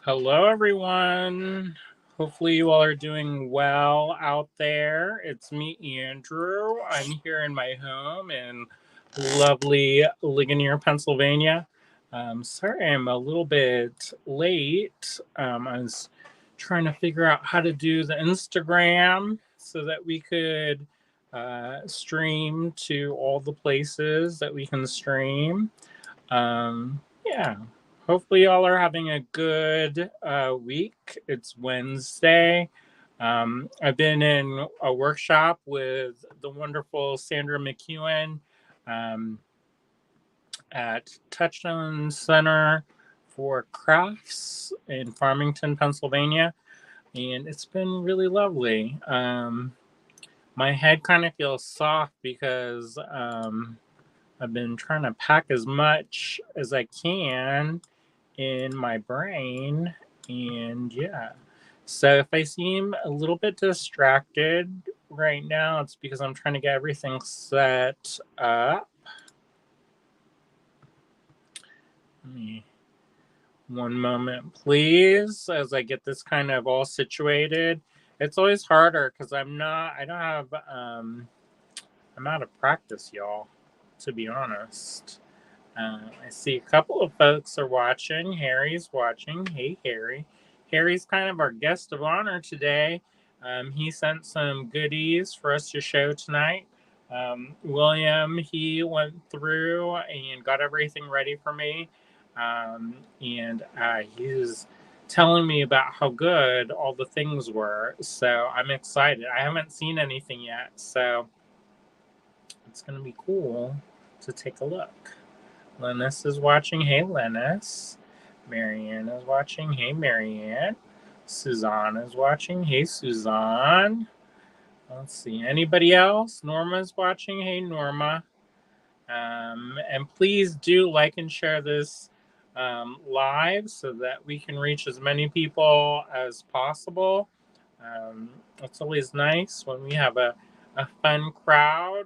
Hello, everyone. Hopefully, you all are doing well out there. It's me, Andrew. I'm here in my home in lovely Ligonier, Pennsylvania. Sorry, I'm a little bit late. I was trying to figure out how to do the Instagram so that we could stream to all the places that we can stream. Yeah. Hopefully, y'all are having a good week. It's Wednesday. I've been in a workshop with the wonderful Sandra McEwen um, at Touchstone Center for Crafts in Farmington, Pennsylvania, and it's been really lovely. My head kind of feels soft because I've been trying to pack as much as I can in my brain. And yeah, so if I seem a little bit distracted right now, it's because I'm trying to get everything set up. One moment, please, as I get this kind of all situated. It's always harder because I don't have, I'm out of practice, y'all, to be honest. I see a couple of folks are watching. Harry's watching. Hey, Harry. Harry's kind of our guest of honor today. He sent some goodies for us to show tonight. William, he went through and got everything ready for me. And he's telling me about how good all the things were. So I'm excited. I haven't seen anything yet. So it's going to be cool to take a look. Lennis is watching. Hey, Lennis. Marianne is watching. Hey, Marianne. Suzanne is watching. Hey, Suzanne. Let's see. Anybody else? Norma's watching. Hey, Norma. And please do like and share this live so that we can reach as many people as possible. It's always nice when we have a fun crowd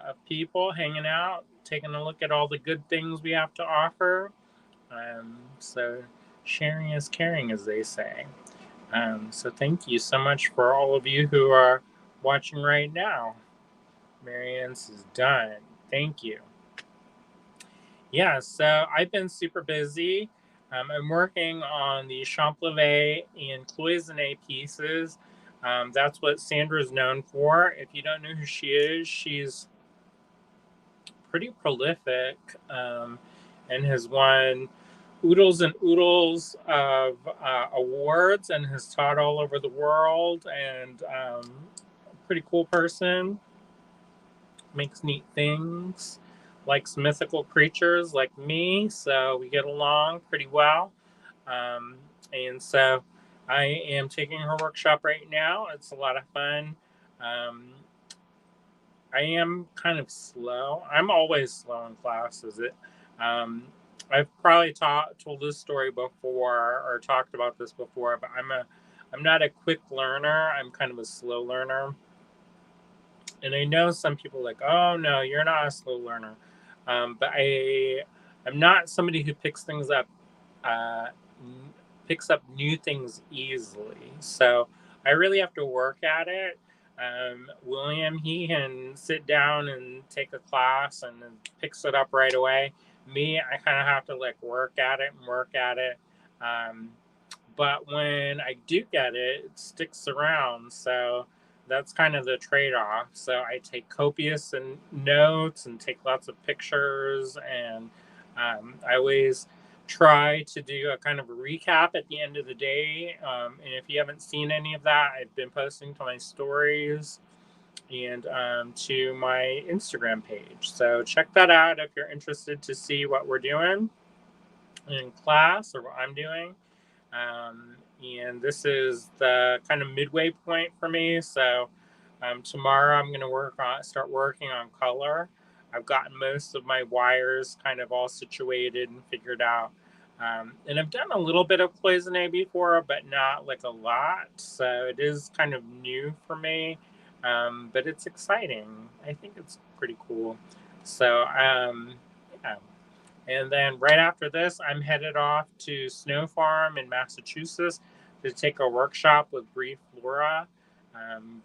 of people hanging out, taking a look at all the good things we have to offer. So sharing is caring, as they say. So thank you so much for all of you who are watching right now. Marianne's is done. Thank you. Yeah, so I've been super busy. I'm working on the Champlevé and Cloisonné pieces. That's what Sandra's known for. If you don't know who she is, she's pretty prolific and has won oodles and oodles of awards and has taught all over the world. And a pretty cool person, makes neat things, likes mythical creatures like me, so we get along pretty well. Um, and so I am taking her workshop right now. It's a lot of fun. Um, I am kind of slow. I'm always slow in classes. Um, I've probably told this story before or talked about this before, but I'm not a quick learner. I'm kind of a slow learner. And I know some people are like, oh no, you're not a slow learner. But I'm not somebody who uh, picks up new things easily. So I really have to work at it. William, he can sit down and take a class and then picks it up right away. Me, I kind of have to like work at it and work at it. Um, but when I do get it, it sticks around. So that's kind of the trade-off. So I take copious and notes and take lots of pictures, and I always try to do a kind of a recap at the end of the day. And if you haven't seen any of that, I've been posting to my stories and to my Instagram page. So check that out if you're interested to see what we're doing in class or what I'm doing. And this is the kind of midway point for me. So tomorrow I'm going to start working on color. I've gotten most of my wires kind of all situated and figured out. And I've done a little bit of cloisonne before, but not like a lot. So it is kind of new for me, but it's exciting. I think it's pretty cool. So yeah. And then right after this, I'm headed off to Snow Farm in Massachusetts to take a workshop with Bree Flora.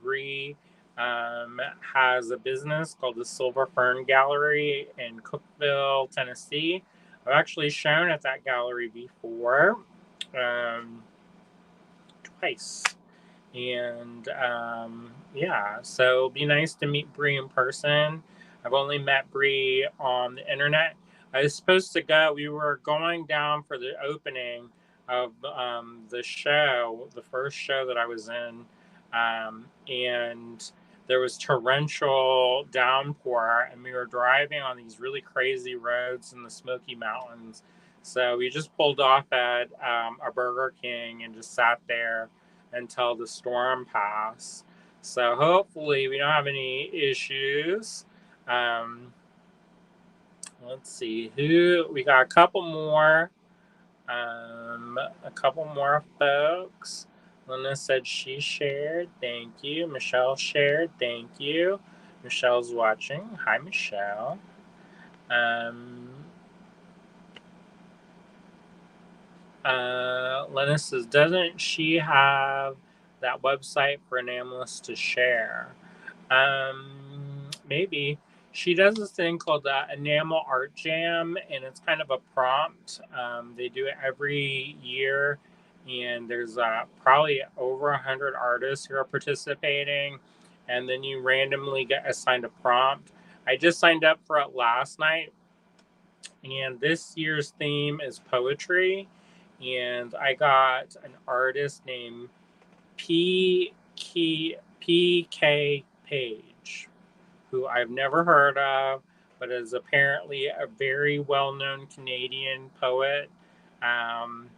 Bree has a business called the Silver Fern Gallery in Cookeville, Tennessee. I've actually shown at that gallery before, twice. And yeah, so it'll be nice to meet Bree in person. I've only met Bree on the internet. I was supposed to go. We were going down for the opening of the show, the first show that I was in, and there was torrential downpour, and we were driving on these really crazy roads in the Smoky Mountains. So we just pulled off at a Burger King and just sat there until the storm passed. So hopefully we don't have any issues. Um, let's see who we got. A couple more folks. Lena said she shared. Thank you. Michelle shared. Thank you. Michelle's watching. Hi, Michelle. Um, Lena says, doesn't she have that website for enamelists to share? Maybe. She does this thing called the Enamel Art Jam, and it's kind of a prompt. They do it every year, and there's probably over 100 artists who are participating, and then you randomly get assigned a prompt. I just signed up for it last night, and this year's theme is poetry, and I got an artist named PK Page, who I've never heard of, but is apparently a very well-known Canadian poet. Um,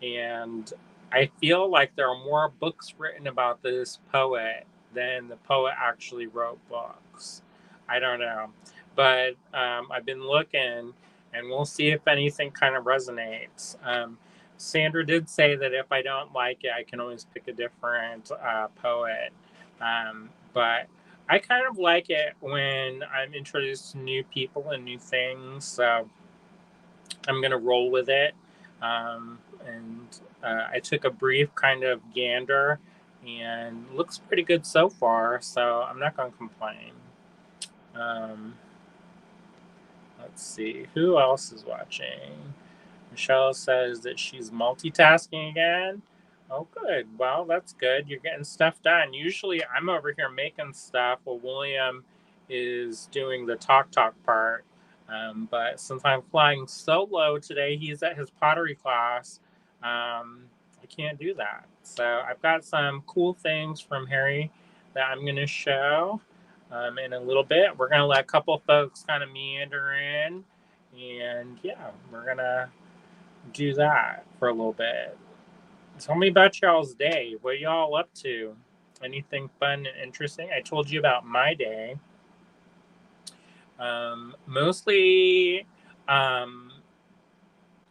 and I feel like there are more books written about this poet than the poet actually wrote books. I don't know. But I've been looking, and we'll see if anything kind of resonates. Sandra did say that if I don't like it, I can always pick a different poet. But I kind of like it when I'm introduced to new people and new things. So I'm going to roll with it. And I took a brief kind of gander, and looks pretty good so far. So I'm not going to complain. Um, let's see. Who else is watching? Michelle says that she's multitasking again. Oh, good. Well, that's good. You're getting stuff done. Usually I'm over here making stuff while William is doing the talk part. But since I'm flying solo today, he's at his pottery class. I can't do that. So I've got some cool things from Harry that I'm going to show in a little bit. We're going to let a couple folks kind of meander in. And yeah, we're going to do that for a little bit. Tell me about y'all's day. What y'all up to? Anything fun and interesting? I told you about my day. Mostly,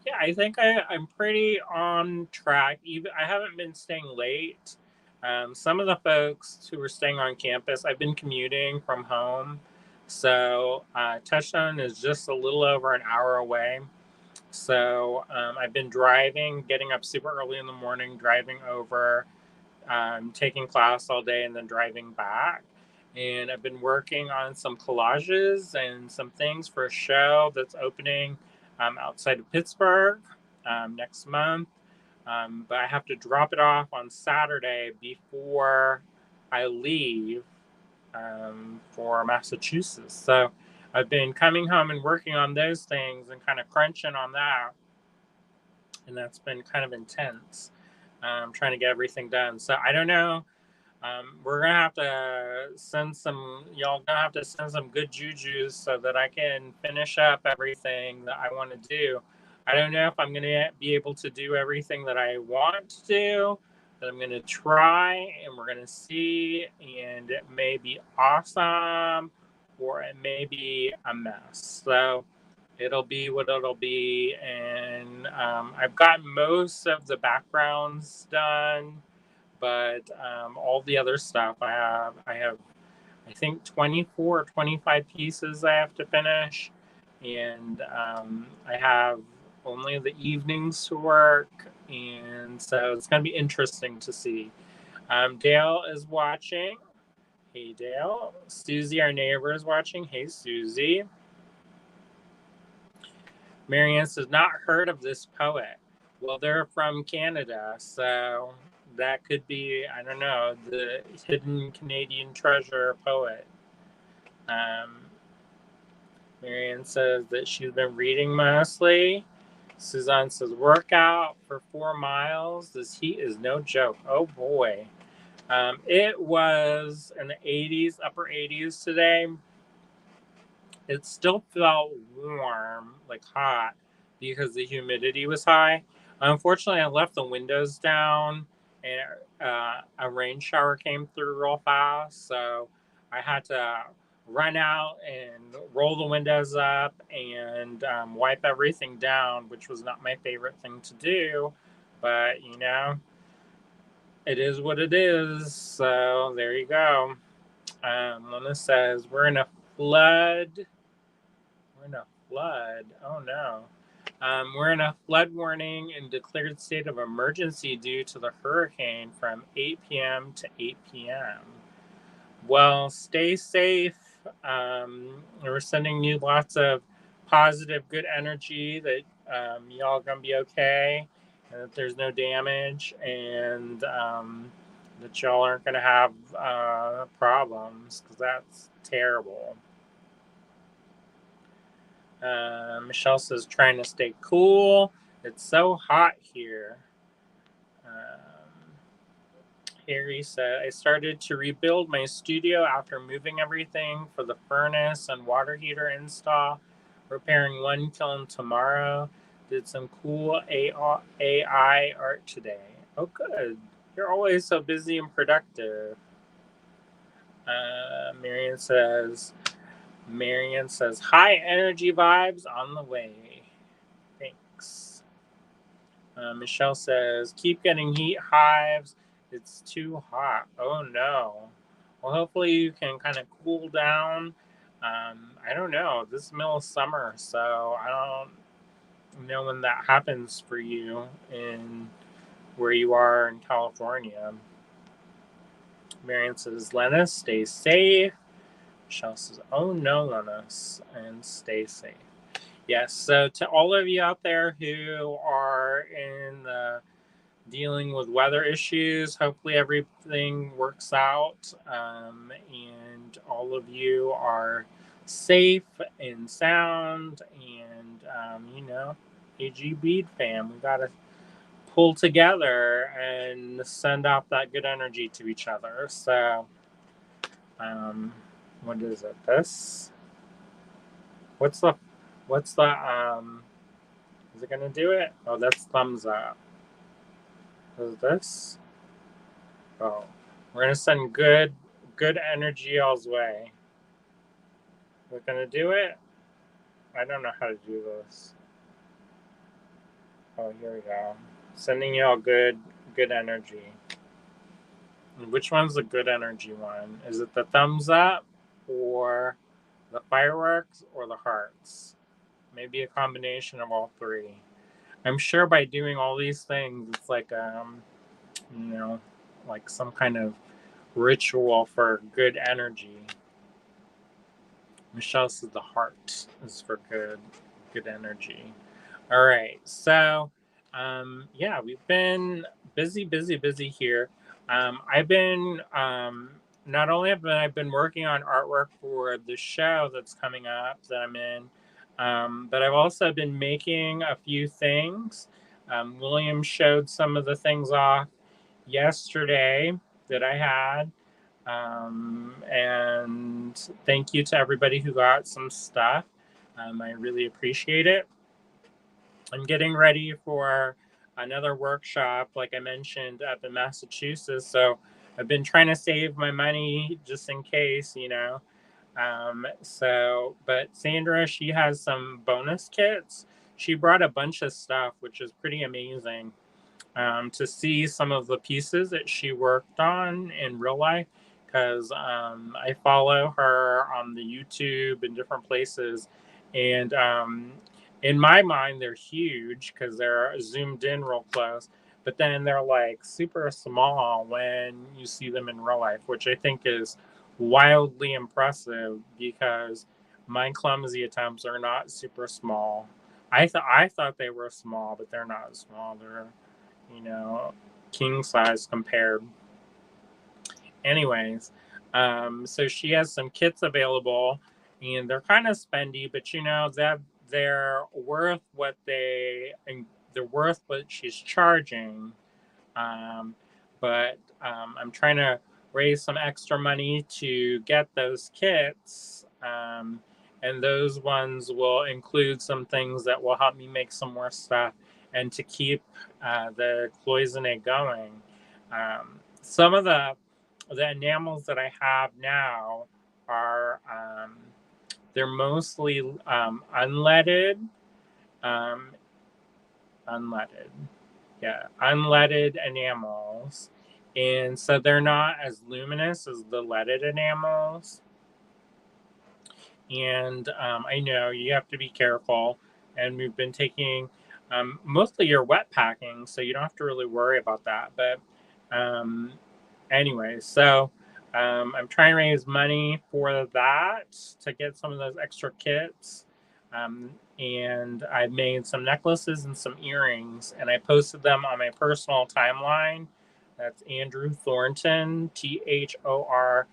yeah, I think I'm pretty on track. Even I haven't been staying late. Some of the folks who were staying on campus, I've been commuting from home. So Touchstone is just a little over an hour away. So I've been driving, getting up super early in the morning, driving over, taking class all day, and then driving back. And I've been working on some collages and some things for a show that's opening outside of Pittsburgh next month. But I have to drop it off on Saturday before I leave for Massachusetts. So I've been coming home and working on those things and kind of crunching on that. And that's been kind of intense, trying to get everything done. So I don't know. We're gonna have to send some. Y'all gonna have to send some good juju's so that I can finish up everything that I want to do. I don't know if I'm gonna be able to do everything that I want to do, but I'm gonna try, and we're gonna see. And it may be awesome, or it may be a mess. So it'll be what it'll be. And I've got most of the backgrounds done, but all the other stuff I have I think 24 or 25 pieces I have to finish, and I have only the evenings to work, and so it's going to be interesting to see. Dale is watching. Hey, Dale. Susie, our neighbor, is watching. Hey, Susie. Marianne says, not heard of this poet. Well, they're from Canada, so that could be, I don't know, the hidden Canadian treasure poet. Um, Marianne says that she's been reading mostly. Suzanne says, workout for 4 miles. This heat is no joke. Oh boy. It was in the 80s, upper 80s today. It still felt warm, like hot, because the humidity was high. Unfortunately, I left the windows down, and a rain shower came through real fast, so I had to run out and roll the windows up and wipe everything down, which was not my favorite thing to do, but it is what it is. So there you go. Luna says we're in a flood. We're in a flood. Oh no. We're in a flood warning and declared state of emergency due to the hurricane from 8 p.m. to 8 p.m. Well, stay safe. We're sending you lots of positive, good energy that y'all gonna be okay, and that there's no damage, and that y'all aren't gonna have problems, because that's terrible. Michelle says, trying to stay cool. It's so hot here. Harry said, I started to rebuild my studio after moving everything for the furnace and water heater install. Repairing one kiln tomorrow. Did some cool AI art today. Oh, good. You're always so busy and productive. Marion says, high energy vibes on the way. Thanks. Michelle says, keep getting heat hives. It's too hot. Oh no. Well, hopefully you can kind of cool down. I don't know. This is middle of summer, so I don't know when that happens for you in where you are in California. Marion says, Lennis, stay safe. Michelle says, oh no, Lennis, and stay safe. Yes, so to all of you out there who are in the dealing with weather issues, hopefully everything works out, and all of you are safe and sound, and AG Bead fam, we got to pull together and send off that good energy to each other. So what is it, this? What's the is it gonna do it? Oh, that's thumbs up. Is this? Oh, we're gonna send good energy y'all's way. We're gonna do it. I don't know how to do this. Oh, here we go. Sending y'all good energy. Which one's the good energy one? Is it the thumbs up, or the fireworks, or the hearts? Maybe a combination of all three. I'm sure by doing all these things, it's like like some kind of ritual for good energy. Michelle says the heart is for good energy. All right, so yeah, we've been busy here. I've been not only have I been working on artwork for the show that's coming up that I'm in, but I've also been making a few things. William showed some of the things off yesterday that I had. And thank you to everybody who got some stuff. I really appreciate it. I'm getting ready for another workshop, like I mentioned, up in Massachusetts. So I've been trying to save my money just in case. But Sandra, she has some bonus kits. She brought a bunch of stuff, which is pretty amazing. To see some of the pieces that she worked on in real life, because I follow her on the YouTube and different places, And in my mind, they're huge because they're zoomed in real close. But then they're like super small when you see them in real life, which I think is wildly impressive because my clumsy attempts are not super small. I thought they were small, but they're not small. They're, you know, king size compared. Anyways, so she has some kits available, and they're kind of spendy, but that they're worth what they're worth what she's charging. Um, but I'm trying to raise some extra money to get those kits. And those ones will include some things that will help me make some more stuff and to keep the cloisonne going. Some of the enamels that I have now are they're mostly unleaded, um, unleaded, yeah, unleaded enamels, and so they're not as luminous as the leaded enamels. And I know you have to be careful, and we've been taking mostly your wet packing, so you don't have to really worry about that. But um, anyway, so I'm trying to raise money for that to get some of those extra kits. And I made some necklaces and some earrings, and I posted them on my personal timeline. That's Andrew Thornton, Thornton.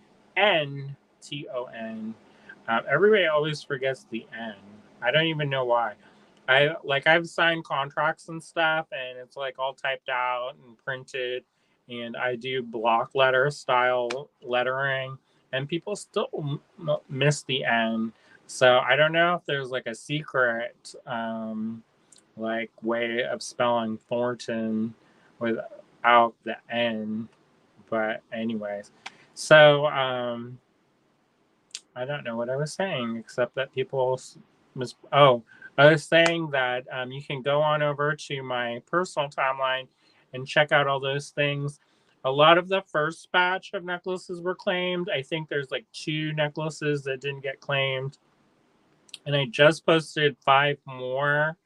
Everybody always forgets the N. I don't even know why. I've signed contracts and stuff, and it's like all typed out and printed, and I do block letter style lettering, and people still miss the N. So I don't know if there's like a secret like way of spelling Thornton without the N. But anyways, so I don't know what I was saying except that people oh, I was saying that you can go on over to my personal timeline and check out all those things. A lot of the first batch of necklaces were claimed. I think there's like 2 necklaces that didn't get claimed. And I just posted 5 more,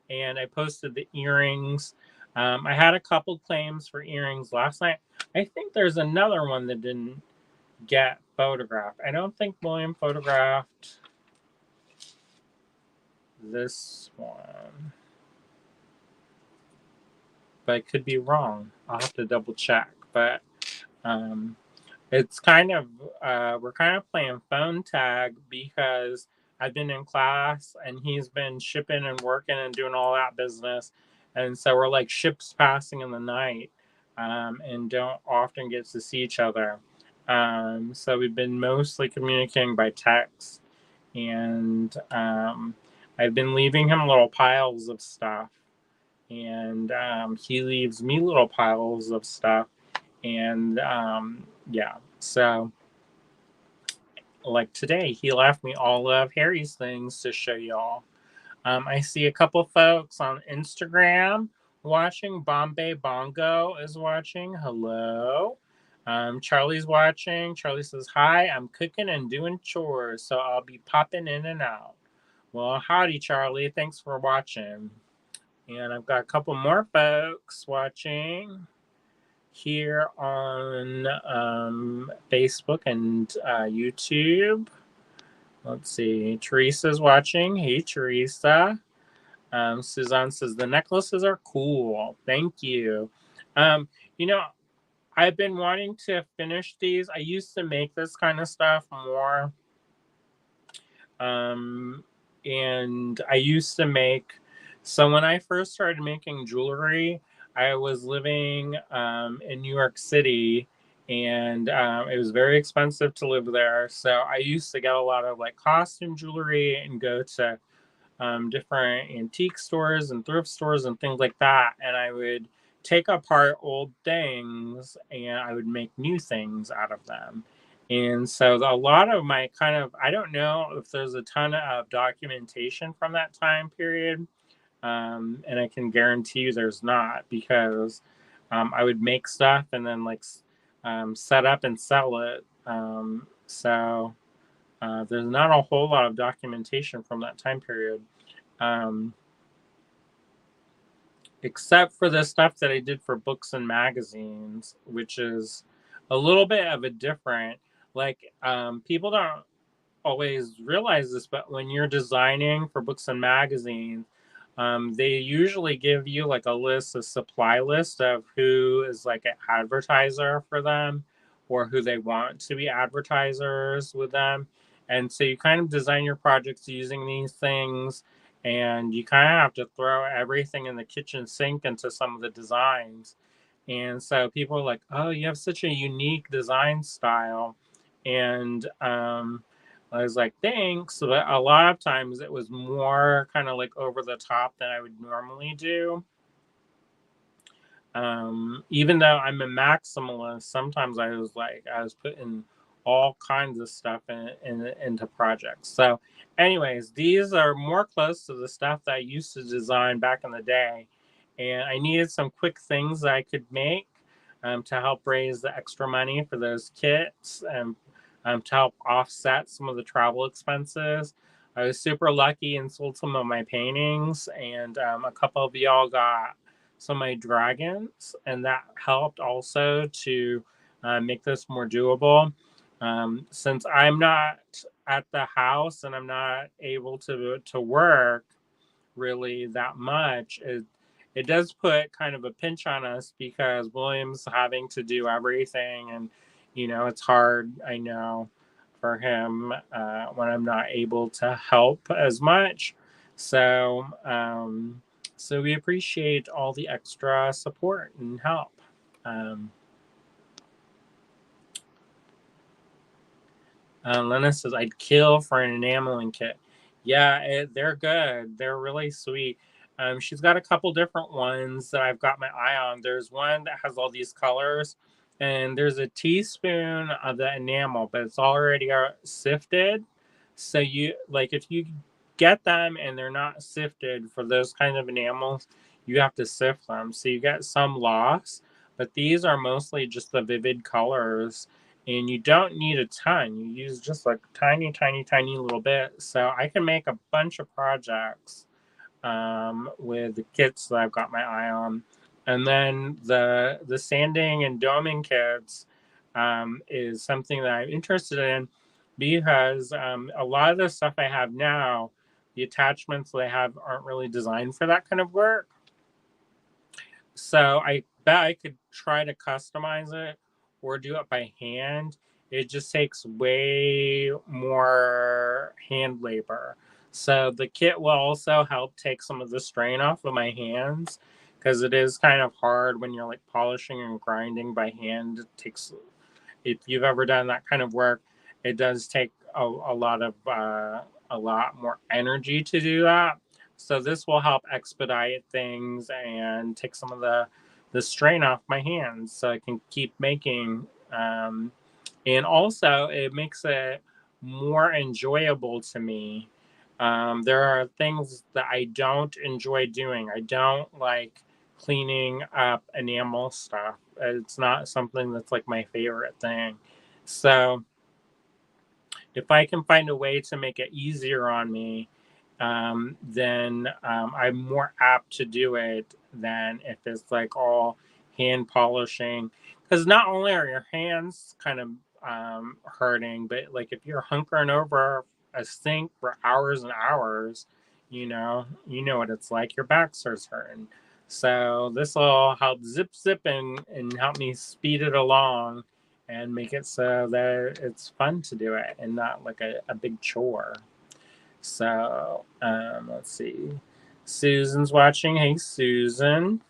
and I posted the earrings. I had a couple claims for earrings last night. I think there's another one that didn't get photographed. I don't think William photographed this one, but I could be wrong. I'll have to double check. But um, it's kind of we're kind of playing phone tag because I've been in class and he's been shipping and working and doing all that business, and so we're like ships passing in the night, and don't often get to see each other. So we've been mostly communicating by text, and I've been leaving him little piles of stuff, and he leaves me little piles of stuff, and yeah, so like today he left me all of Harry's things to show y'all. I see a couple folks on Instagram watching. Bombay Bongo is watching. Hello. Charlie's watching. Charlie says, hi, I'm cooking and doing chores, so I'll be popping in and out. Well, howdy, Charlie. Thanks for watching. And I've got a couple more folks watching here on Facebook and YouTube. Let's see. Teresa's watching. Hey, Teresa. Suzanne says the necklaces are cool. Thank you. Um, you know, I've been wanting to finish these. I used to make this kind of stuff more. Um, and I used to make, so when I first started making jewelry, I was living in New York City, and it was very expensive to live there. So I used to get a lot of like costume jewelry and go to different antique stores and thrift stores and things like that. And I would take apart old things and I would make new things out of them. And so a lot of my kind of, I don't know if there's a ton of documentation from that time period. And I can guarantee you there's not, because I would make stuff and then like set up and sell it. So There's not a whole lot of documentation from that time period. Um, except for the stuff that I did for books and magazines, which is a little bit of a different, like, people don't always realize this, but when you're designing for books and magazines, they usually give you like a supply list of who is like an advertiser for them or who they want to be advertisers with them. And so you kind of design your projects using these things, and you kind of have to throw everything in the kitchen sink into some of the designs. And so people are like, oh, you have such a unique design style. And I was like, thanks. But a lot of times it was more kind of like over the top than I would normally do. Even though I'm a maximalist, sometimes I was putting all kinds of stuff into projects. So, anyways, these are more close to the stuff that I used to design back in the day, and I needed some quick things that I could make to help raise the extra money for those kits and to help offset some of the travel expenses. I was super lucky and sold some of my paintings, and a couple of y'all got some of my dragons, and that helped also to make this more doable. Since I'm not at the house and I'm not able to work really that much, it does put kind of a pinch on us because William's having to do everything, and it's hard. I know for him when I'm not able to help as much. So. So we appreciate all the extra support and help. Um, Lena says, I'd kill for an enameling kit. Yeah, they're good. They're really sweet. She's got a couple different ones that I've got my eye on. There's one that has all these colors, and there's a teaspoon of the enamel, but it's already sifted. So if you get them and they're not sifted for those kind of enamels, you have to sift them. So you get some loss, but these are mostly just the vivid colors, and you don't need a ton. You use just like tiny, tiny, tiny little bit. So I can make a bunch of projects with the kits that I've got my eye on. And then the sanding and doming kits is something that I'm interested in because a lot of the stuff I have now, the attachments that I have aren't really designed for that kind of work. So I bet I could try to customize it or do it by hand. It just takes way more hand labor. So the kit will also help take some of the strain off of my hands because it is kind of hard when you're like polishing and grinding by hand. It takes, if you've ever done that kind of work, it does take a lot more energy to do that. So this will help expedite things and take some of the strain off my hands, so I can keep making. And also, it makes it more enjoyable to me. There are things that I don't enjoy doing. I don't like cleaning up enamel stuff. It's not something that's like my favorite thing. So if I can find a way to make it easier on me, then I'm more apt to do it than if it's like all hand polishing. Because not only are your hands kind of hurting, but like if you're hunkering over a sink for hours and hours, you know what it's like. Your back starts hurting. So this will help zip and help me speed it along and make it so that it's fun to do it and not like a big chore. So let's see. Susan's watching. Hey, Susan.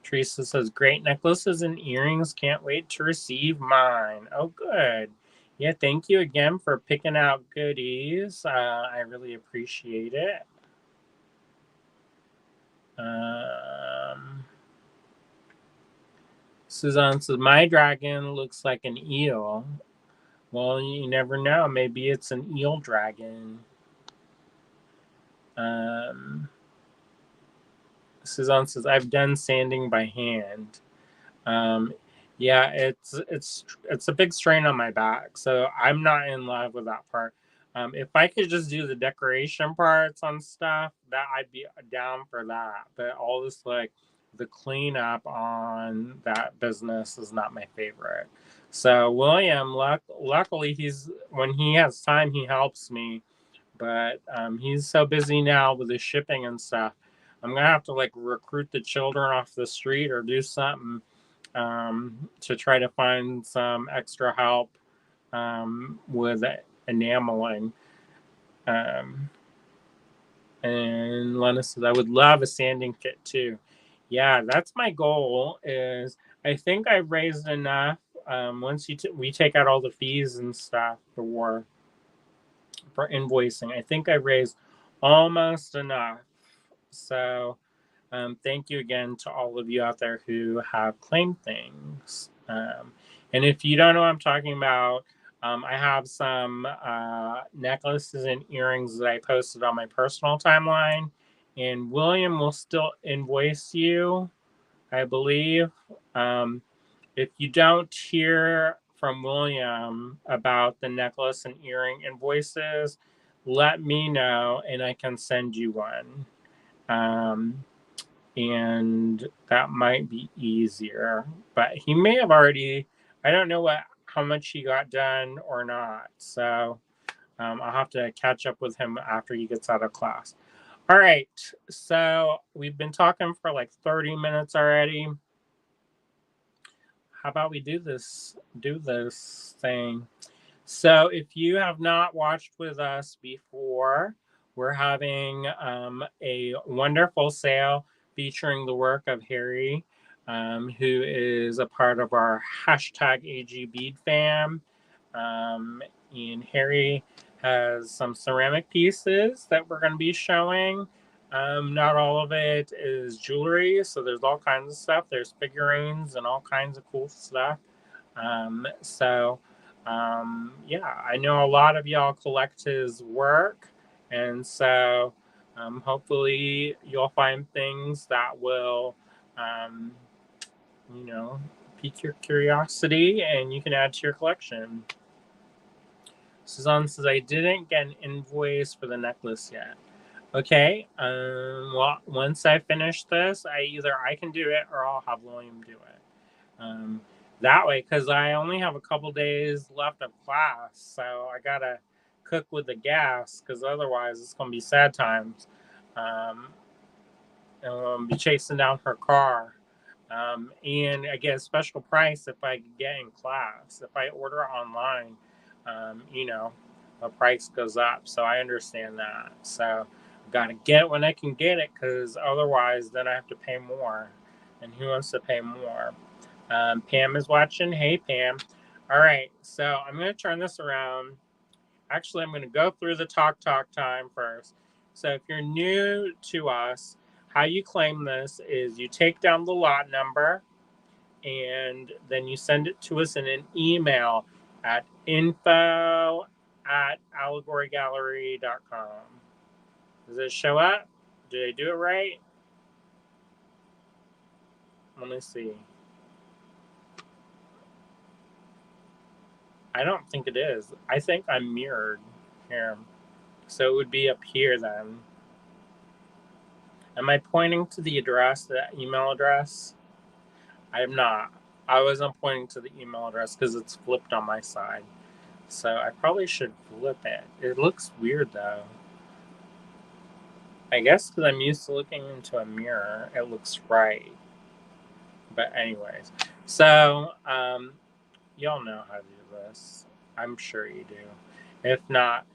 Teresa says, great necklaces and earrings. Can't wait to receive mine. Oh, good. Yeah, thank you again for picking out goodies. I really appreciate it. Suzanne says, my dragon looks like an eel. Well, you never know. Maybe it's an eel dragon. Suzanne says, I've done sanding by hand. Um, Yeah, it's a big strain on my back, so I'm not in love with that part. If I could just do the decoration parts on stuff, that I'd be down for that. But all this like the cleanup on that business is not my favorite. So William, luckily he's when he has time, he helps me, but he's so busy now with the shipping and stuff. I'm gonna have to like recruit the children off the street or do something to try to find some extra help with enameling. Um, and Lena says, I would love a sanding kit too. Yeah, that's my goal. Is I think I've raised enough. Once we take out all the fees and stuff for invoicing, I think I raised almost enough. So thank you again to all of you out there who have claimed things. And if you don't know what I'm talking about, I have some necklaces and earrings that I posted on my personal timeline. And William will still invoice you, I believe. Um, if you don't hear from William about the necklace and earring invoices, let me know and I can send you one. Um, and that might be easier. But he may have already. I don't know how much he got done or not. So I'll have to catch up with him after he gets out of class. All right. So we've been talking for like 30 minutes already. How about we do this thing? So, if you have not watched with us before, we're having a wonderful sale featuring the work of Harry, who is a part of our hashtag AG Bead fam. Um, and Harry has some ceramic pieces that we're going to be showing. Not all of it is jewelry, so there's all kinds of stuff. There's figurines and all kinds of cool stuff. So yeah, I know a lot of y'all collect his work, and so hopefully you'll find things that will, um, you know, pique your curiosity and you can add to your collection. Suzanne says, I didn't get an invoice for the necklace yet. Okay, well, once I finish this, I can do it or I'll have William do it. Um, that way, because I only have a couple days left of class, so I gotta cook with the gas, because otherwise it's gonna be sad times. Um, and we'll be chasing down her car. And I get a special price if I get in class. If I order online, you know, the price goes up. So I understand that. So I've got to get it when I can get it, because otherwise then I have to pay more. And who wants to pay more? Pam is watching. Hey, Pam. All right. So I'm going to turn this around. Actually, I'm going to go through the talk time first. So if you're new to us, how you claim this is you take down the lot number and then you send it to us in an email at info@allegorygallery.com. Does it show up? Did I do it right? Let me see. I don't think it is. I think I'm mirrored here. So it would be up here then. Am I pointing to the address, the email address? I am not. I wasn't pointing to the email address because it's flipped on my side. So I probably should flip it. It looks weird though. I guess because I'm used to looking into a mirror, it looks right. But anyways, so y'all know how to do this. I'm sure you do. If not,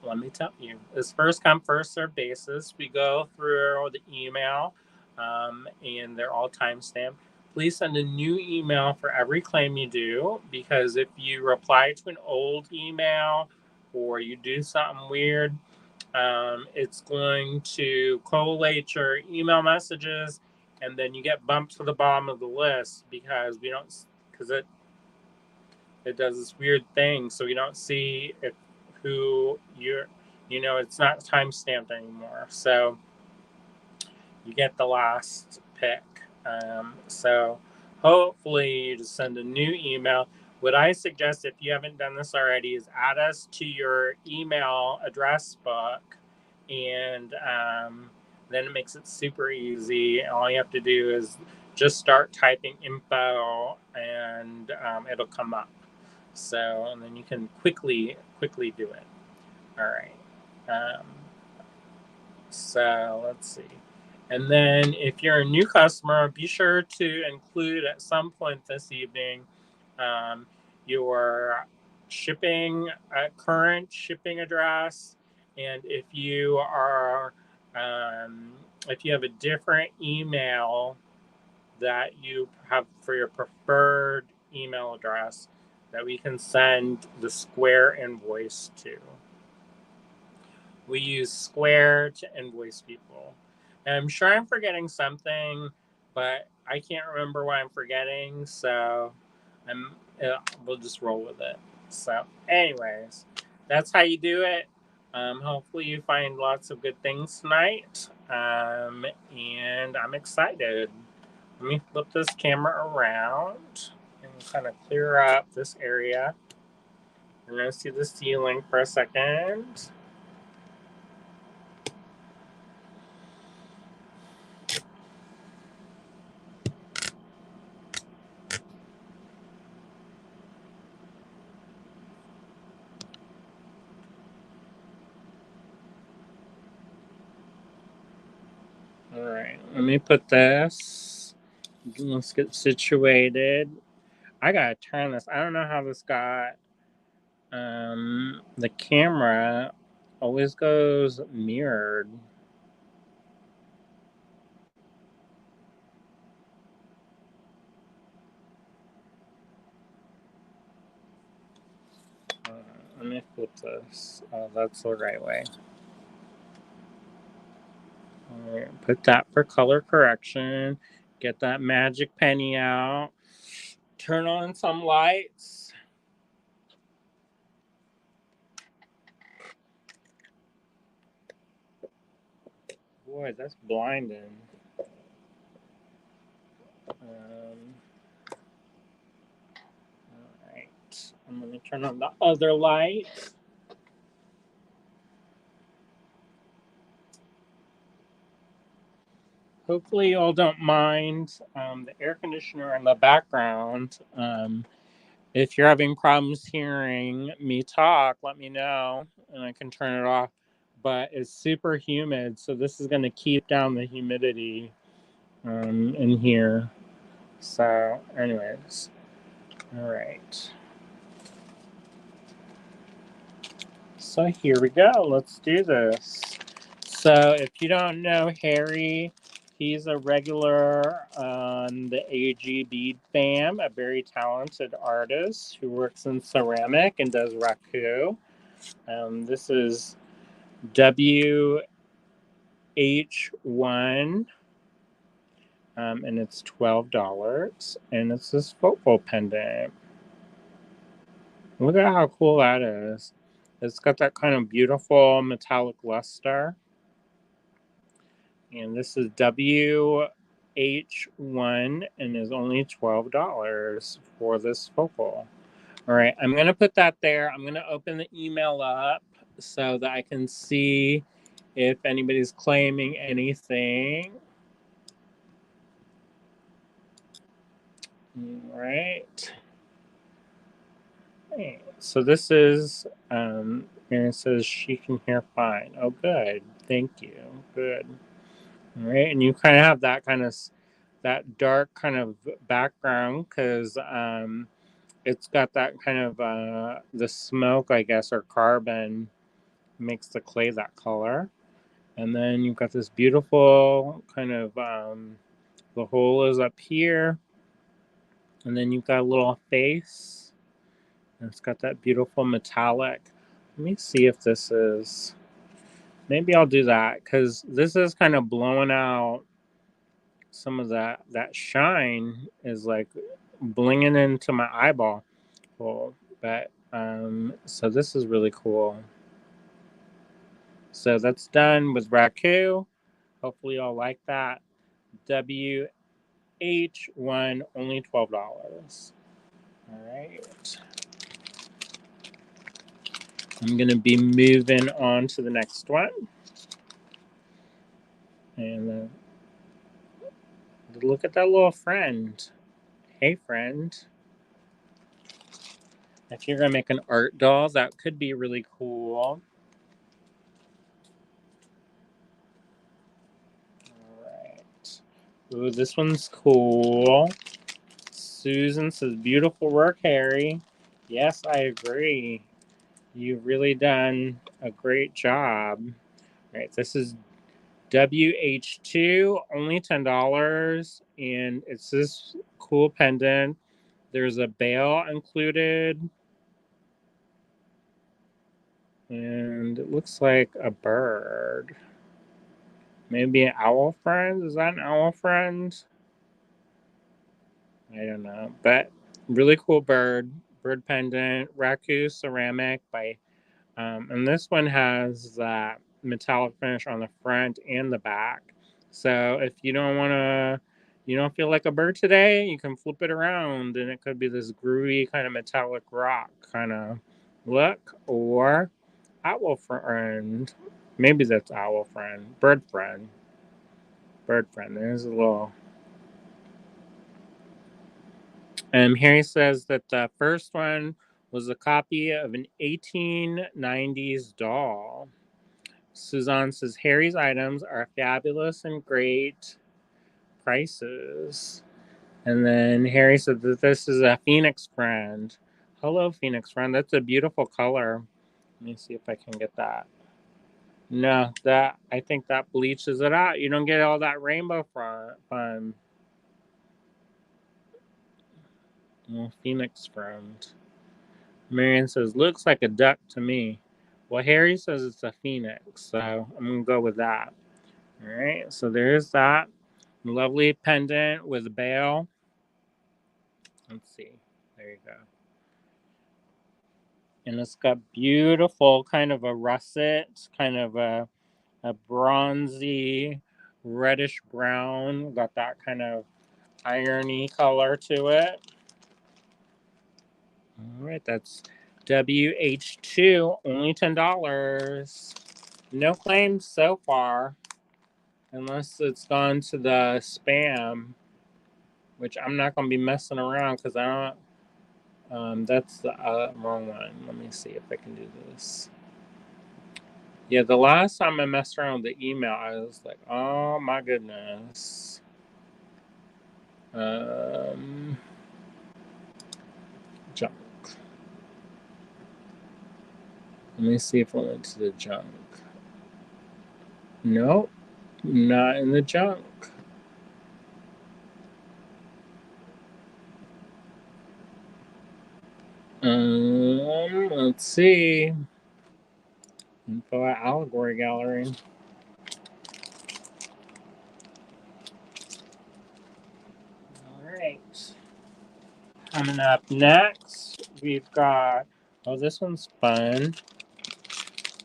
let me tell you. It's first come, first served basis. We go through the email, and they're all timestamped. Please send a new email for every claim you do, because if you reply to an old email or you do something weird, it's going to collate your email messages, and then you get bumped to the bottom of the list because it does this weird thing, so we don't see if who you're, it's not time stamped anymore. So you get the last pick. So hopefully you just send a new email. What I suggest, if you haven't done this already, is add us to your email address book, and then it makes it super easy. All you have to do is just start typing info, and it'll come up. So, and then you can quickly do it. All right. Um, so let's see. And then if you're a new customer, be sure to include at some point this evening um, your shipping, current shipping address. And if you have a different email that you have for your preferred email address, that we can send the Square invoice to. We use Square to invoice people. And I'm sure I'm forgetting something, but I can't remember what I'm forgetting, so we'll just roll with it. So, anyways, that's how you do it. Hopefully, you find lots of good things tonight, and I'm excited. Let me flip this camera around and kind of clear up this area. We're going to see the ceiling for a second. All right, let me put this. Let's get situated. I gotta turn this. I don't know how this got. The camera always goes mirrored. Let me flip this. Oh, that's the right way. All right, put that for color correction. Get that magic penny out. Turn on some lights. Boy, that's blinding. All right, I'm gonna turn on the other light. Hopefully, you all don't mind the air conditioner in the background. If you're having problems hearing me talk, let me know and I can turn it off. But it's super humid, so this is going to keep down the humidity in here. So, anyways, all right. So, here we go. Let's do this. So, if you don't know Harry, he's a regular on the AG Bead Fam, a very talented artist who works in ceramic and does raku. This is WH1, and it's $12, and it's this focal pendant. Look at how cool that is. It's got that kind of beautiful metallic luster. And this is WH1 and is only $12 for this focal. All right, I'm going to put that there. I'm going to open the email up so that I can see if anybody's claiming anything. All right. Okay. So this is, and it says she can hear fine. Oh, good. Thank you. Good. All right, and you kind of have that dark kind of background because it's got that kind of the smoke, I guess, or carbon makes the clay that color. And then you've got this beautiful kind of the hole is up here, and then you've got a little face, and it's got that beautiful metallic. Let me see if this is. Maybe I'll do that because this is kind of blowing out some of that shine is like blinging into my eyeball hole. But so this is really cool. So that's done with raku. Hopefully y'all like that. WH1 H1, only $12. All right. I'm going to be moving on to the next one. And look at that little friend. Hey, friend. If you're going to make an art doll, that could be really cool. All right. Ooh, this one's cool. Susan says, beautiful work, Harry. Yes, I agree. You've really done a great job. All right, this is WH2, only $10. And it's this cool pendant. There's a bail included. And it looks like a bird. Maybe an owl friend? Is that an owl friend? I don't know. But really cool bird. Bird pendant. Raku ceramic by and this one has that metallic finish on the front and the back. So if you don't feel like a bird today, you can flip it around and it could be this groovy kind of metallic rock kind of look, or owl friend. Maybe that's owl friend. Bird friend. Bird friend. There's a little. Harry says that the first one was a copy of an 1890s doll. Suzanne says Harry's items are fabulous and great prices. And then Harry said that this is a Phoenix friend. Hello, Phoenix friend. That's a beautiful color. Let me see if I can get that. No, I think that bleaches it out. You don't get all that rainbow fun. Oh, Phoenix friend. Marion says looks like a duck to me. Well, Harry says it's a phoenix, so I'm gonna go with that. All right, so there's that. Lovely pendant with a bail. Let's see. There you go. And it's got beautiful kind of a russet, kind of a bronzy, reddish brown. Got that kind of irony color to it. All right, that's WH2, only $10. No claims so far, unless it's gone to the spam, which I'm not going to be messing around because I don't. That's the wrong one. Let me see if I can do this. Yeah, the last time I messed around with the email, I was like, oh my goodness. Junk. Let me see if I went to the junk. Nope, not in the junk. Let's see. Info at Allegory Gallery. Alright. Coming up next, we've got, oh, this one's fun.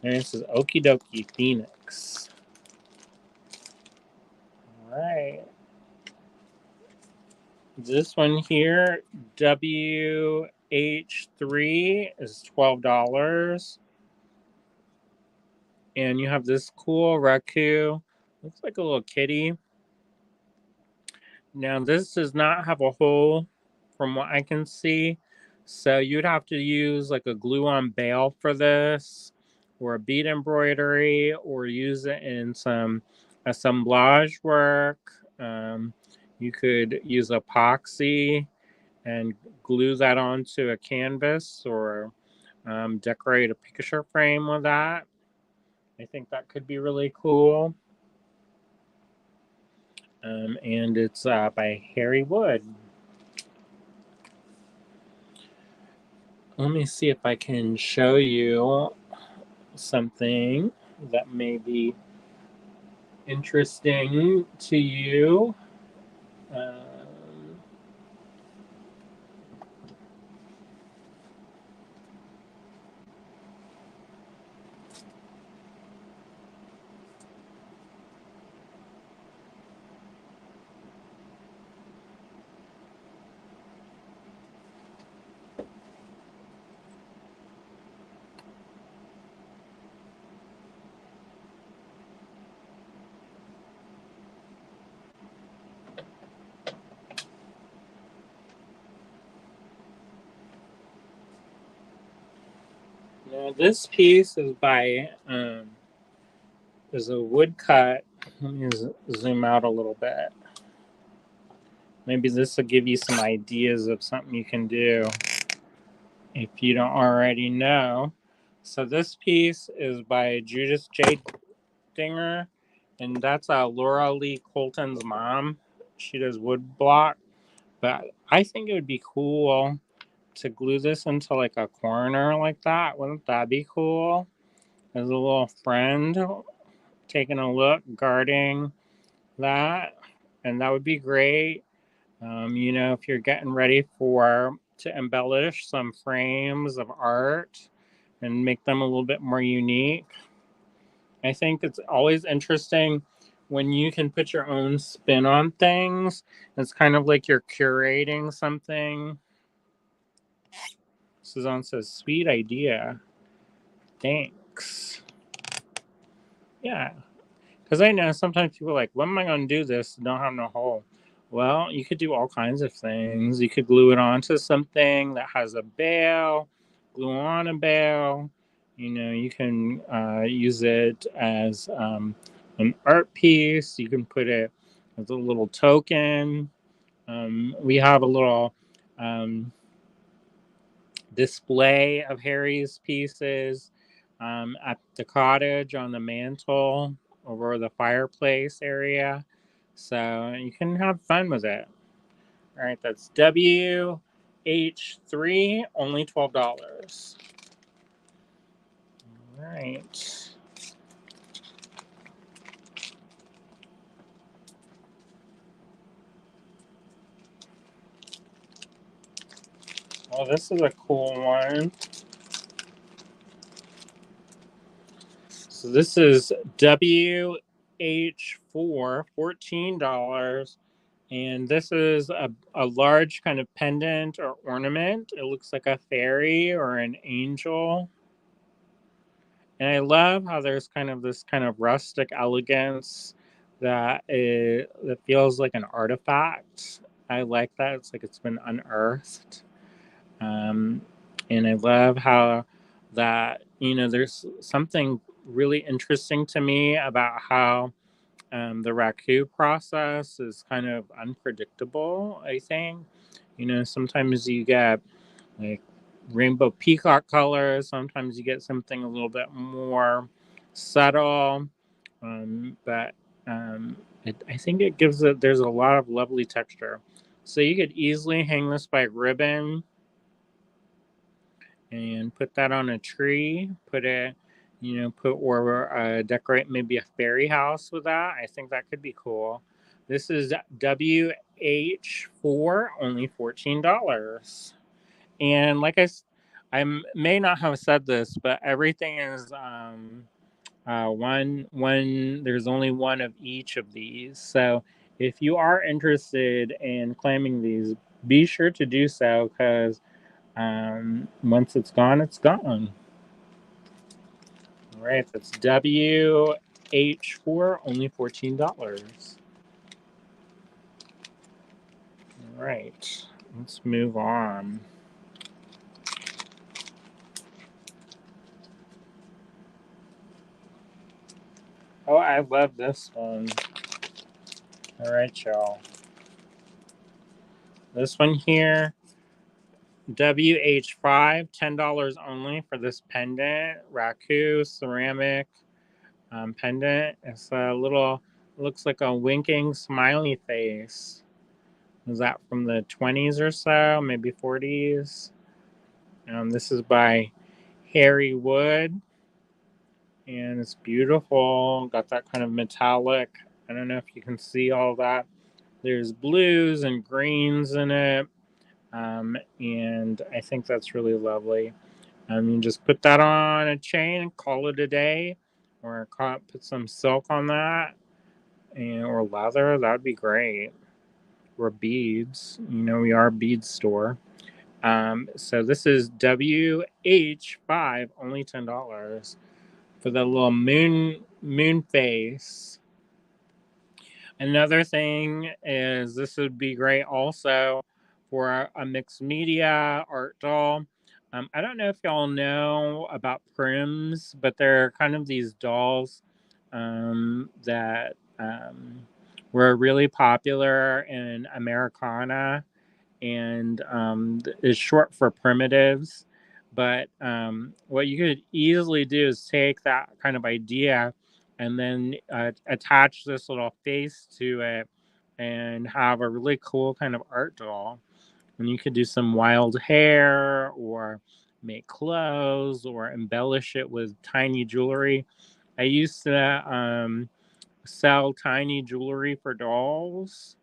And this is Okie Dokie Phoenix. Alright. This one here, WH3, is $12. And you have this cool raku. Looks like a little kitty. Now, this does not have a hole from what I can see. So you'd have to use like a glue-on bail for this, or a bead embroidery, or use it in some assemblage work. You could use epoxy and glue that onto a canvas, or decorate a picture frame with that. I think that could be really cool. And it's by Harry Wood. Let me see if I can show you something that may be interesting to you. Now this piece is by is a woodcut. Let me zoom out a little bit. Maybe this will give you some ideas of something you can do if you don't already know. So this piece is by Judith J. Dinger, and that's Laura Lee Colton's mom. She does wood block, but I think it would be cool to glue this into like a corner like that. Wouldn't that be cool? As a little friend taking a look, guarding that, and that would be great. If you're getting ready to embellish some frames of art and make them a little bit more unique. I think it's always interesting when you can put your own spin on things. It's kind of like you're curating something. Suzanne says, sweet idea. Thanks. Yeah. Because I know sometimes people are like, when am I going to do this? Don't have no hole. Well, you could do all kinds of things. You could glue it onto something that has a bail, glue on a bail. You can use it as an art piece. You can put it as a little token. We have a little display of Harry's pieces at the cottage on the mantle over the fireplace area. So you can have fun with it. All right, that's WH3, only $12. All right. Well, this is a cool one. So this is WH4, $14. And this is a large kind of pendant or ornament. It looks like a fairy or an angel. And I love how there's kind of this kind of rustic elegance that feels like an artifact. I like that. It's like it's been unearthed. Um, and I love how there's something really interesting to me about how the raku process is kind of unpredictable, I think. Sometimes you get like rainbow peacock colors, sometimes you get something a little bit more subtle. But I think there's a lot of lovely texture. So you could easily hang this by ribbon and put that on a tree, or decorate maybe a fairy house with that. I think that could be cool. This is WH4, only $14. And I may not have said this, but everything is one. There's only one of each of these. So if you are interested in claiming these, be sure to do so because once it's gone, it's gone. All right, that's WH4, only $14. All right, let's move on. Oh, I love this one. All right, y'all. This one here, WH5, $10 only for this pendant, raku ceramic pendant. It's looks like a winking smiley face. Is that from the 20s or so, maybe 40s? This is by Harry Wood, and it's beautiful. Got that kind of metallic. I don't know if you can see all that. There's blues and greens in it, and I think that's really lovely. You just put that on a chain and call it a day, or put some silk on that, or leather. That would be great. Or beads. We are a bead store. So this is WH5, only $10 for the little moon face. Another thing is this would be great also for a mixed media art doll. I don't know if y'all know about prims, but they're kind of these dolls that were really popular in Americana, and is short for primitives. But what you could easily do is take that kind of idea and then attach this little face to it and have a really cool kind of art doll. And you could do some wild hair or make clothes or embellish it with tiny jewelry. I used to sell tiny jewelry for dolls.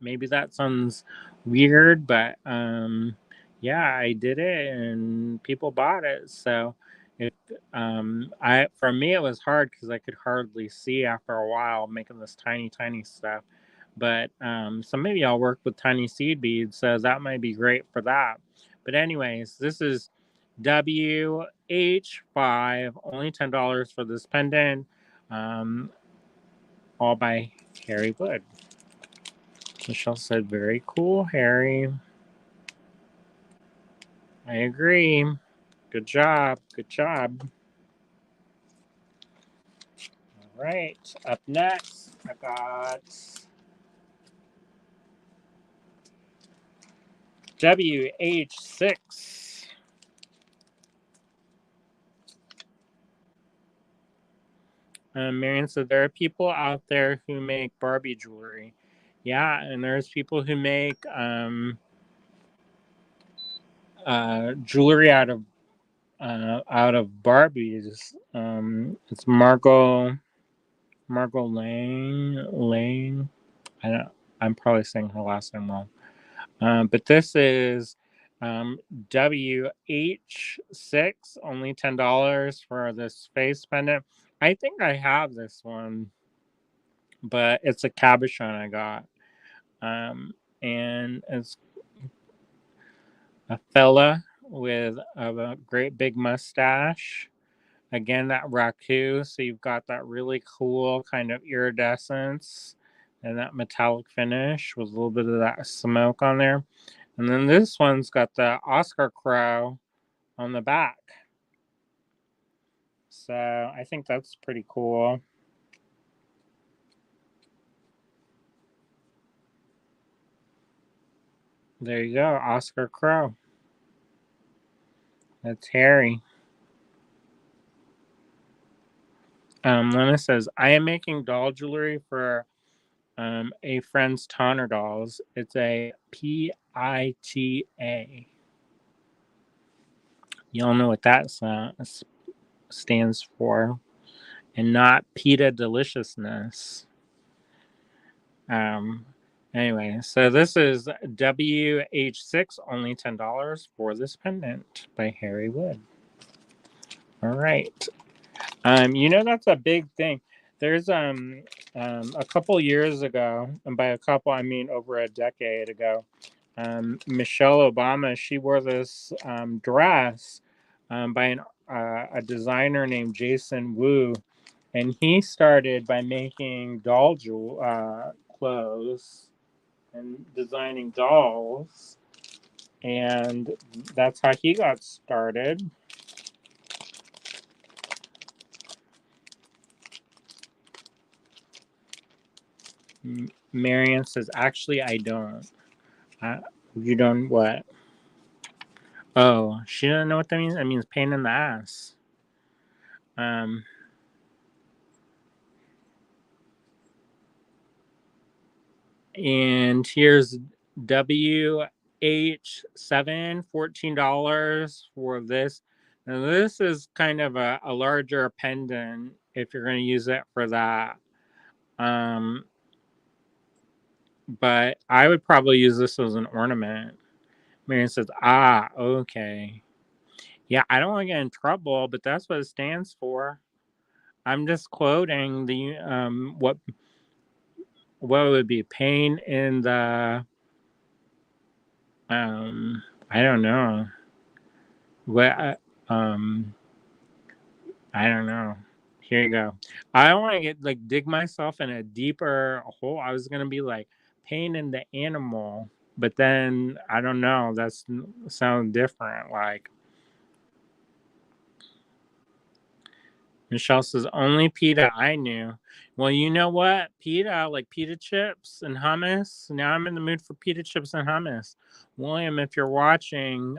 Maybe that sounds weird, but yeah, I did it and people bought it. So it I for me it was hard because I could hardly see after a while making this tiny stuff. But so maybe I'll work with tiny seed beads, so that might be great for that. But anyways, this is WH5, only $10 for this pendant, um, all by Harry Wood. Michelle said, very cool, Harry. I agree. Good job. Good job. All right. Up next, I got WH6. Marion said, there are people out there who make Barbie jewelry. Yeah, and there's people who make jewelry out of Barbies. It's Margot Lane. I don't. I'm probably saying her last name wrong. But this is WH6, only $10 for this face pendant. I think I have this one, but it's a cabochon I got. And it's a fella with a great big mustache. Again, that raku. So you've got that really cool kind of iridescence and that metallic finish with a little bit of that smoke on there. And then this one's got the Oscar crow on the back. So I think that's pretty cool. There you go, Oscar crow. That's Harry. Lena says, I am making doll jewelry for a friend's Tonner dolls. It's a PITA. Y'all know what that stands for, and not pita deliciousness. Anyway, so this is WH6, only $10 for this pendant by Harry Wood. All right. That's a big thing. There's a couple years ago, and by a couple I mean over a decade ago, Michelle Obama, she wore this dress by a designer named Jason Wu, and he started by making doll clothes and designing dolls, and that's how he got started. Marian says, actually, I don't. You don't what? Oh, she doesn't know what that means? That means pain in the ass. And here's WH7, $14 for this. Now, this is kind of a larger pendant if you're going to use it for that. But I would probably use this as an ornament. Marion says, okay. Yeah, I don't want to get in trouble, but that's what it stands for. I'm just quoting the what would be pain in the I don't know. What I don't know. Here you go. I don't want to dig myself in a deeper hole. I was gonna be like pain in the animal, But then I don't know. That's sounds different. Like Michelle says, only pita I knew. Well, you know what? Pita, like pita chips and hummus. Now I'm in the mood for pita chips and hummus. William, if you're watching,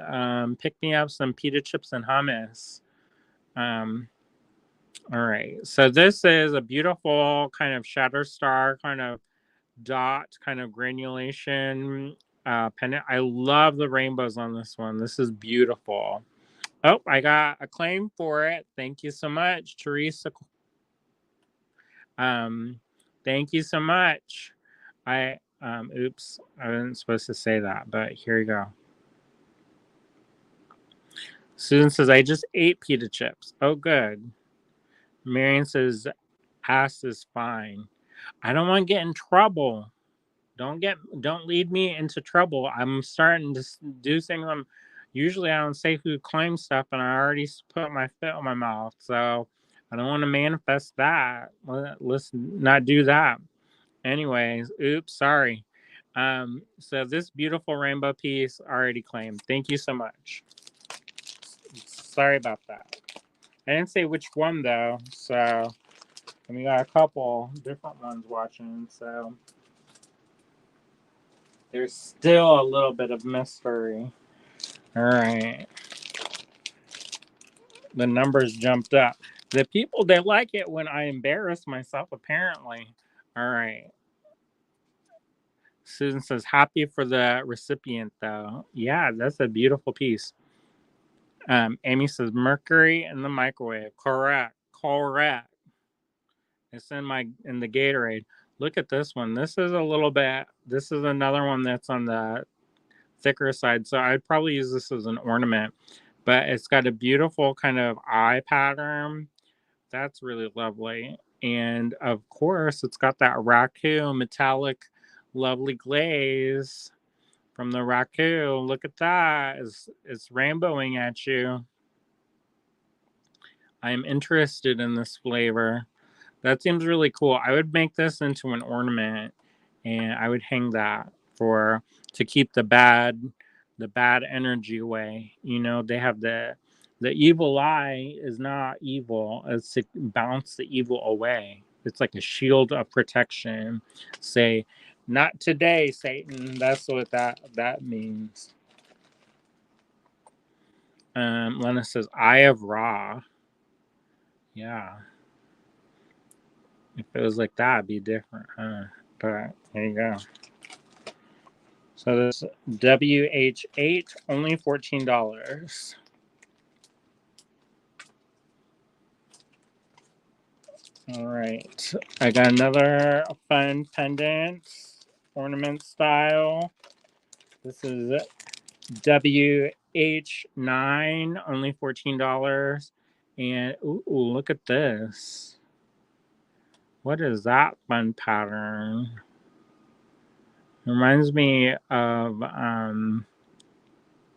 pick me up some pita chips and hummus. Um, all right. So this is a beautiful kind of shatter star kind of dot kind of granulation pendant. I love the rainbows on this one. This is beautiful. Oh, I got a claim for it. Thank you so much, Teresa. Um, thank you so much. Oops, I wasn't supposed to say that, but here you go. Susan says, I just ate pita chips. Oh, good. Marion says, ass is fine. I don't want to get in trouble. Don't lead me into trouble. I'm starting to do things. Usually I don't say who claims stuff, and I already put my foot in my mouth. So I don't want to manifest that. Let's not do that. Anyways, oops, sorry. So this beautiful rainbow piece already claimed. Thank you so much. Sorry about that. I didn't say which one though, so and we got a couple different ones watching, so there's still a little bit of mystery. All right. The numbers jumped up. The people, they like it when I embarrass myself, apparently. All right. Susan says, happy for the recipient, though. Yeah, that's a beautiful piece. Amy says, mercury in the microwave. Correct. Correct. It's in the Gatorade. Look at this one. This is this is another one that's on the thicker side. So I'd probably use this as an ornament. But it's got a beautiful kind of eye pattern. That's really lovely. And of course, it's got that raku metallic, lovely glaze from the raku. Look at that. It's rainbowing at you. I'm interested in this flavor. That seems really cool. I would make this into an ornament and I would hang that for to keep the bad energy away. You know, they have the evil eye is not evil. It's to bounce the evil away. It's like a shield of protection. Say, not today, Satan. That's what that means. Lena says, Eye of Ra. Yeah. If it was like that, it'd be different, huh? But there you go. So this WH8, only $14. All right. I got another fun pendant, ornament style. This is WH9, only $14. And ooh, look at this. What is that fun pattern? Reminds me of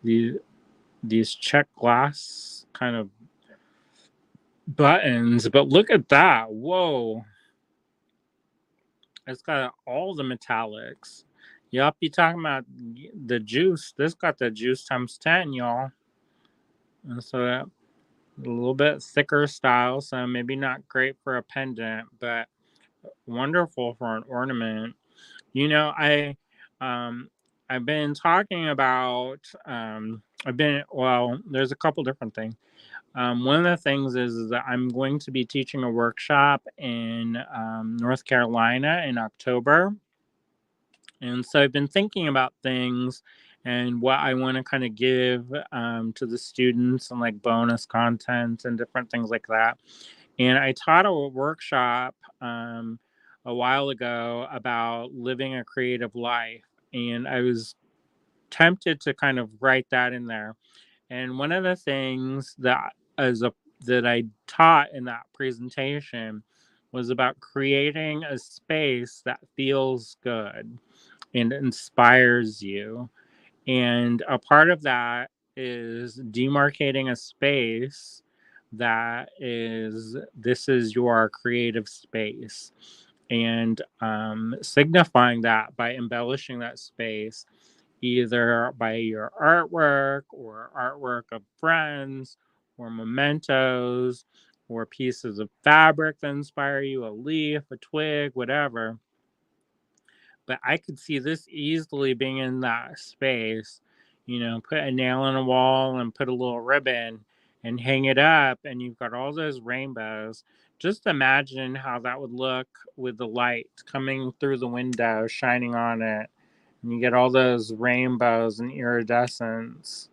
these check glass kind of buttons, but look at that. Whoa. It's got all the metallics. Yup, you talking about the juice. This got the juice times 10, y'all. And so a little bit thicker style, so maybe not great for a pendant, but wonderful for an ornament. You know, um I've been talking about there's a couple different things. One of the things is that I'm going to be teaching a workshop in North Carolina in October. And so I've been thinking about things and what I want to kind of give to the students and like bonus content and different things like that. And I taught a workshop a while ago about living a creative life. And I was tempted to kind of write that in there. And one of the things that I taught in that presentation was about creating a space that feels good and inspires you. And a part of that is demarcating a space that is this is your creative space and signifying that by embellishing that space either by your artwork or artwork of friends or mementos or pieces of fabric that inspire you, a leaf, a twig, whatever. But I could see this easily being in that space. Put a nail in a wall and put a little ribbon and hang it up, and you've got all those rainbows. Just imagine how that would look with the light coming through the window, shining on it, and you get all those rainbows and iridescence.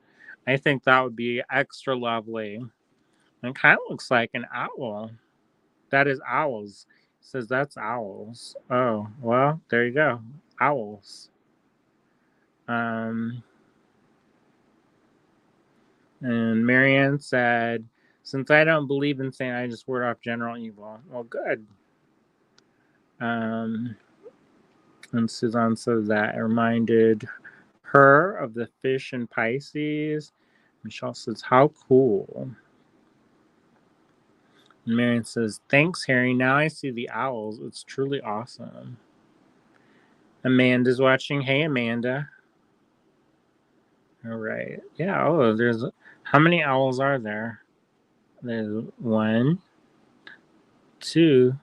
I think that would be extra lovely. It kind of looks like an owl. That is owls. It says that's owls. Oh, well, there you go. Owls. Um, and Marianne said, since I don't believe in Santa, I just ward off general evil. Well, good. And Suzanne says that it reminded her of the fish in Pisces. Michelle says, how cool. And Marianne says, thanks, Harry. Now I see the owls. It's truly awesome. Amanda's watching. Hey, Amanda. All right. Yeah. Oh, there's how many owls are there? There's 1, 2,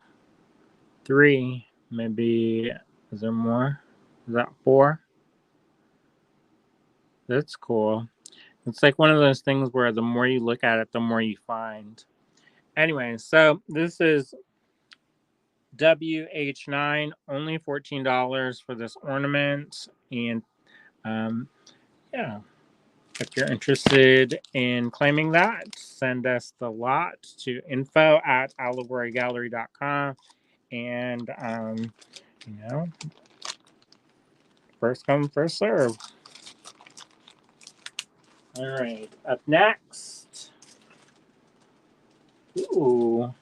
3. Maybe is there more? Is that 4? That's cool. It's like one of those things where the more you look at it, the more you find. Anyway, so this is WH9, only $14 for this ornament. And yeah. If you're interested in claiming that, send us the lot to info@allegorygallery.com. And, first come, first serve. All right, up next. Ooh.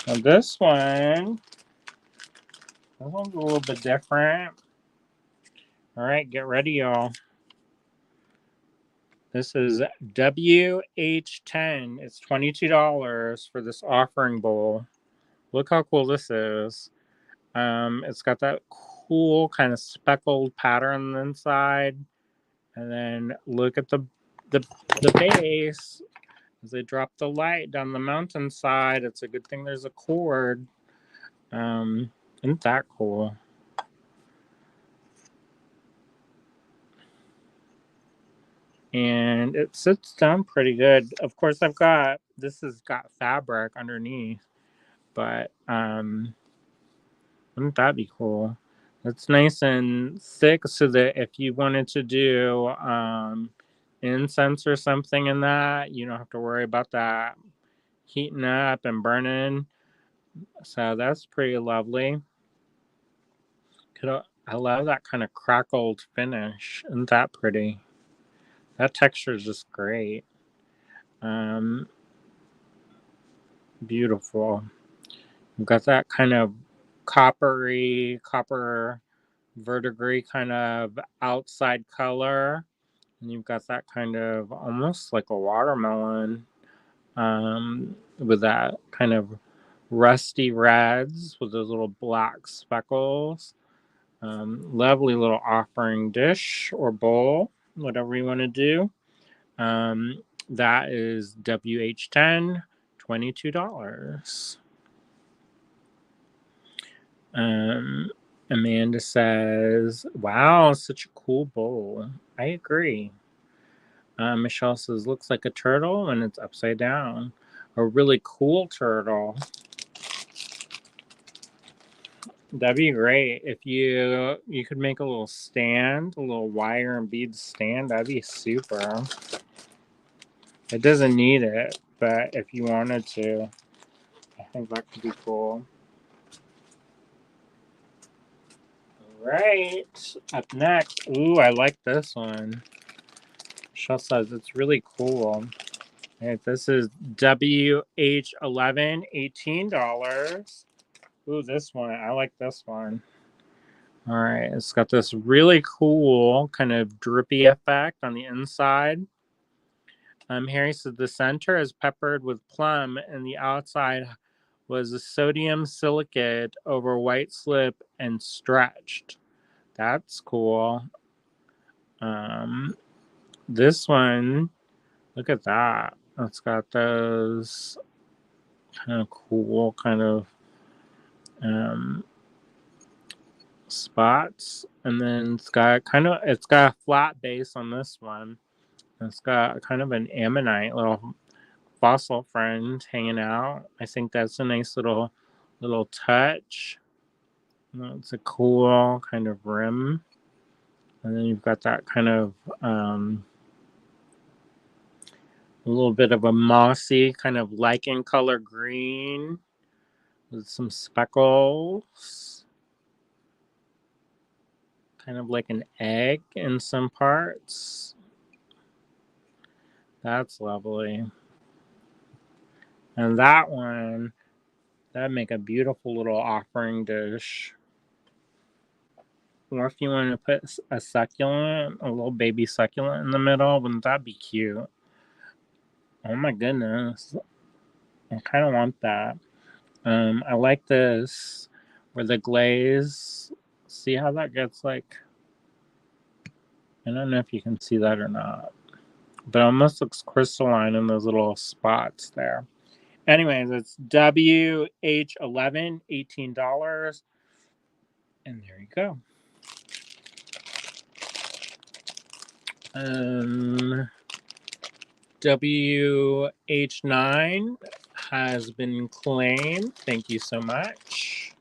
Now this one's a little bit different. All right, get ready, y'all. This is WH10. It's $22 for this offering bowl. Look how cool this is. It's got that cool kind of speckled pattern inside. And then look at the base. As they drop the light down the mountainside, it's a good thing there's a cord. Isn't that cool? And it sits down pretty good. Of course, this has got fabric underneath, but wouldn't that be cool? It's nice and thick so that if you wanted to do incense or something in that, you don't have to worry about that heating up and burning. So that's pretty lovely. I love that kind of crackled finish. Isn't that pretty? That texture is just great. Beautiful. We've got that kind of copper verdigris kind of outside color. And you've got that kind of almost like a watermelon with that kind of rusty reds with those little black speckles. Lovely little offering dish or bowl, whatever you want to do. That is WH10, $22. Amanda says, wow, such a cool bowl. I agree. Michelle says, looks like a turtle and it's upside down. A really cool turtle. That'd be great if you could make a little stand, a little wire and beads stand. That'd be super. It doesn't need it, but if you wanted to, I think that could be cool. All right, up next. Ooh, I like this one. Michelle says it's really cool. Right, this is WH11, $18. Ooh, this one. I like this one. All right, it's got this really cool kind of drippy effect on the inside. Harry said the center is peppered with plum and the outside was a sodium silicate over white slip and stretched. That's cool. This one, look at that. It's got those kind of cool kind of spots, and then it's got a flat base on this one. It's got kind of an ammonite little fossil friend hanging out. I think that's a nice little touch. It's a cool kind of rim, and then you've got that kind of a little bit of a mossy kind of lichen color green with some speckles, kind of like an egg in some parts. That's lovely. And that one, that'd make a beautiful little offering dish. Or if you want to put a succulent, a little baby succulent in the middle, wouldn't that be cute? Oh my goodness. I kind of want that. I like this where the glaze, see how that gets like, I don't know if you can see that or not, but it almost looks crystalline in those little spots there. Anyways, it's WH11, $18. And there you go. WH9 has been claimed. Thank you so much.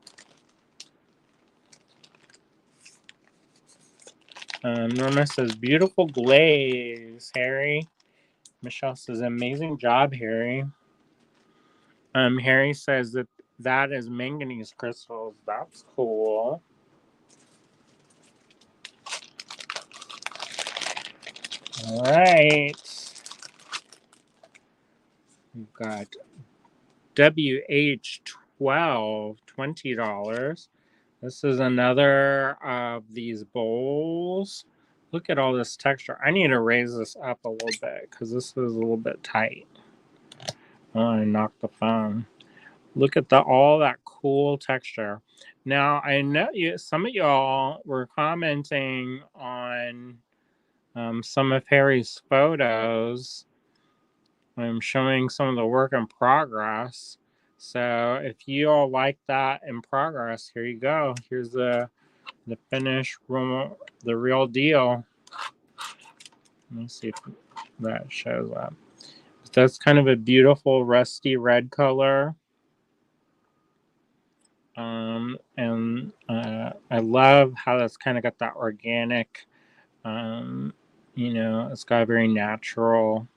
Norma says, beautiful glaze, Harry. Michelle says, amazing job, Harry. Harry says that is manganese crystals. That's cool. All right. We've got WH12, $20. This is another of these bowls. Look at all this texture. I need to raise this up a little bit because this is a little bit tight. Oh, I knocked the phone. Look at all that cool texture. Now, I know some of y'all were commenting on some of Harry's photos. I'm showing some of the work in progress. So if you all like that in progress, here you go. Here's the finished, the real deal. Let me see if that shows up. That's kind of a beautiful rusty red color. And I love how that's kind of got that organic, it's got a very natural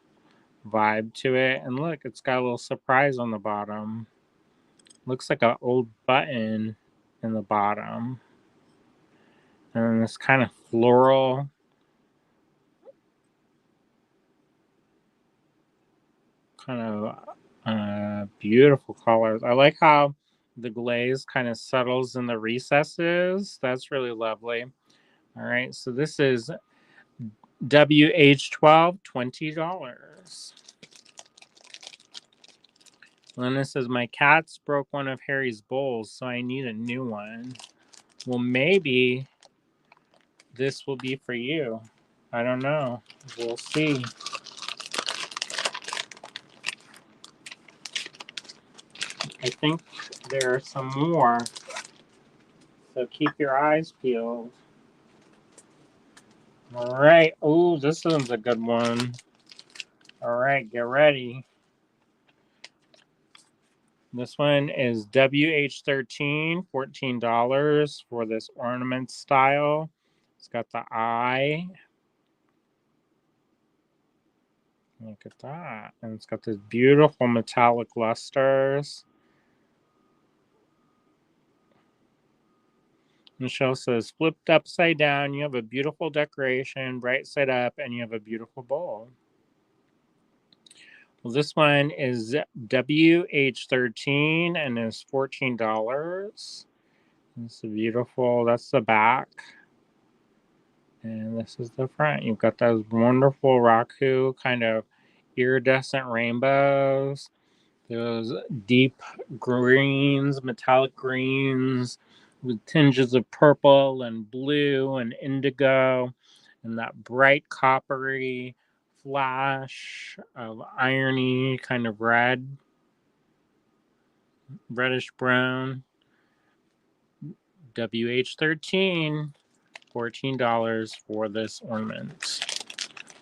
vibe to it. And look, it's got a little surprise on the bottom. Looks like an old button in the bottom. And this kind of floral, kind of beautiful colors. I like how the glaze kind of settles in the recesses. That's really lovely. All right, so this is WH12, $20. Lena says, my cats broke one of Harry's bowls, so I need a new one. Well, maybe this will be for you. I don't know. We'll see. I think there are some more. So keep your eyes peeled. All right. Oh, this one's a good one. All right, get ready. This one is WH13, $14 for this ornament style. It's got the eye. Look at that. And it's got this beautiful metallic lusters. Michelle says, flipped upside down, you have a beautiful decoration, right side up, and you have a beautiful bowl. Well, this one is WH13 and is $14. It's beautiful. That's the back. And this is the front. You've got those wonderful raku kind of iridescent rainbows. Those deep greens, metallic greens with tinges of purple and blue and indigo. and that bright coppery flash of irony, kind of reddish brown. WH13, $14 for this ornament.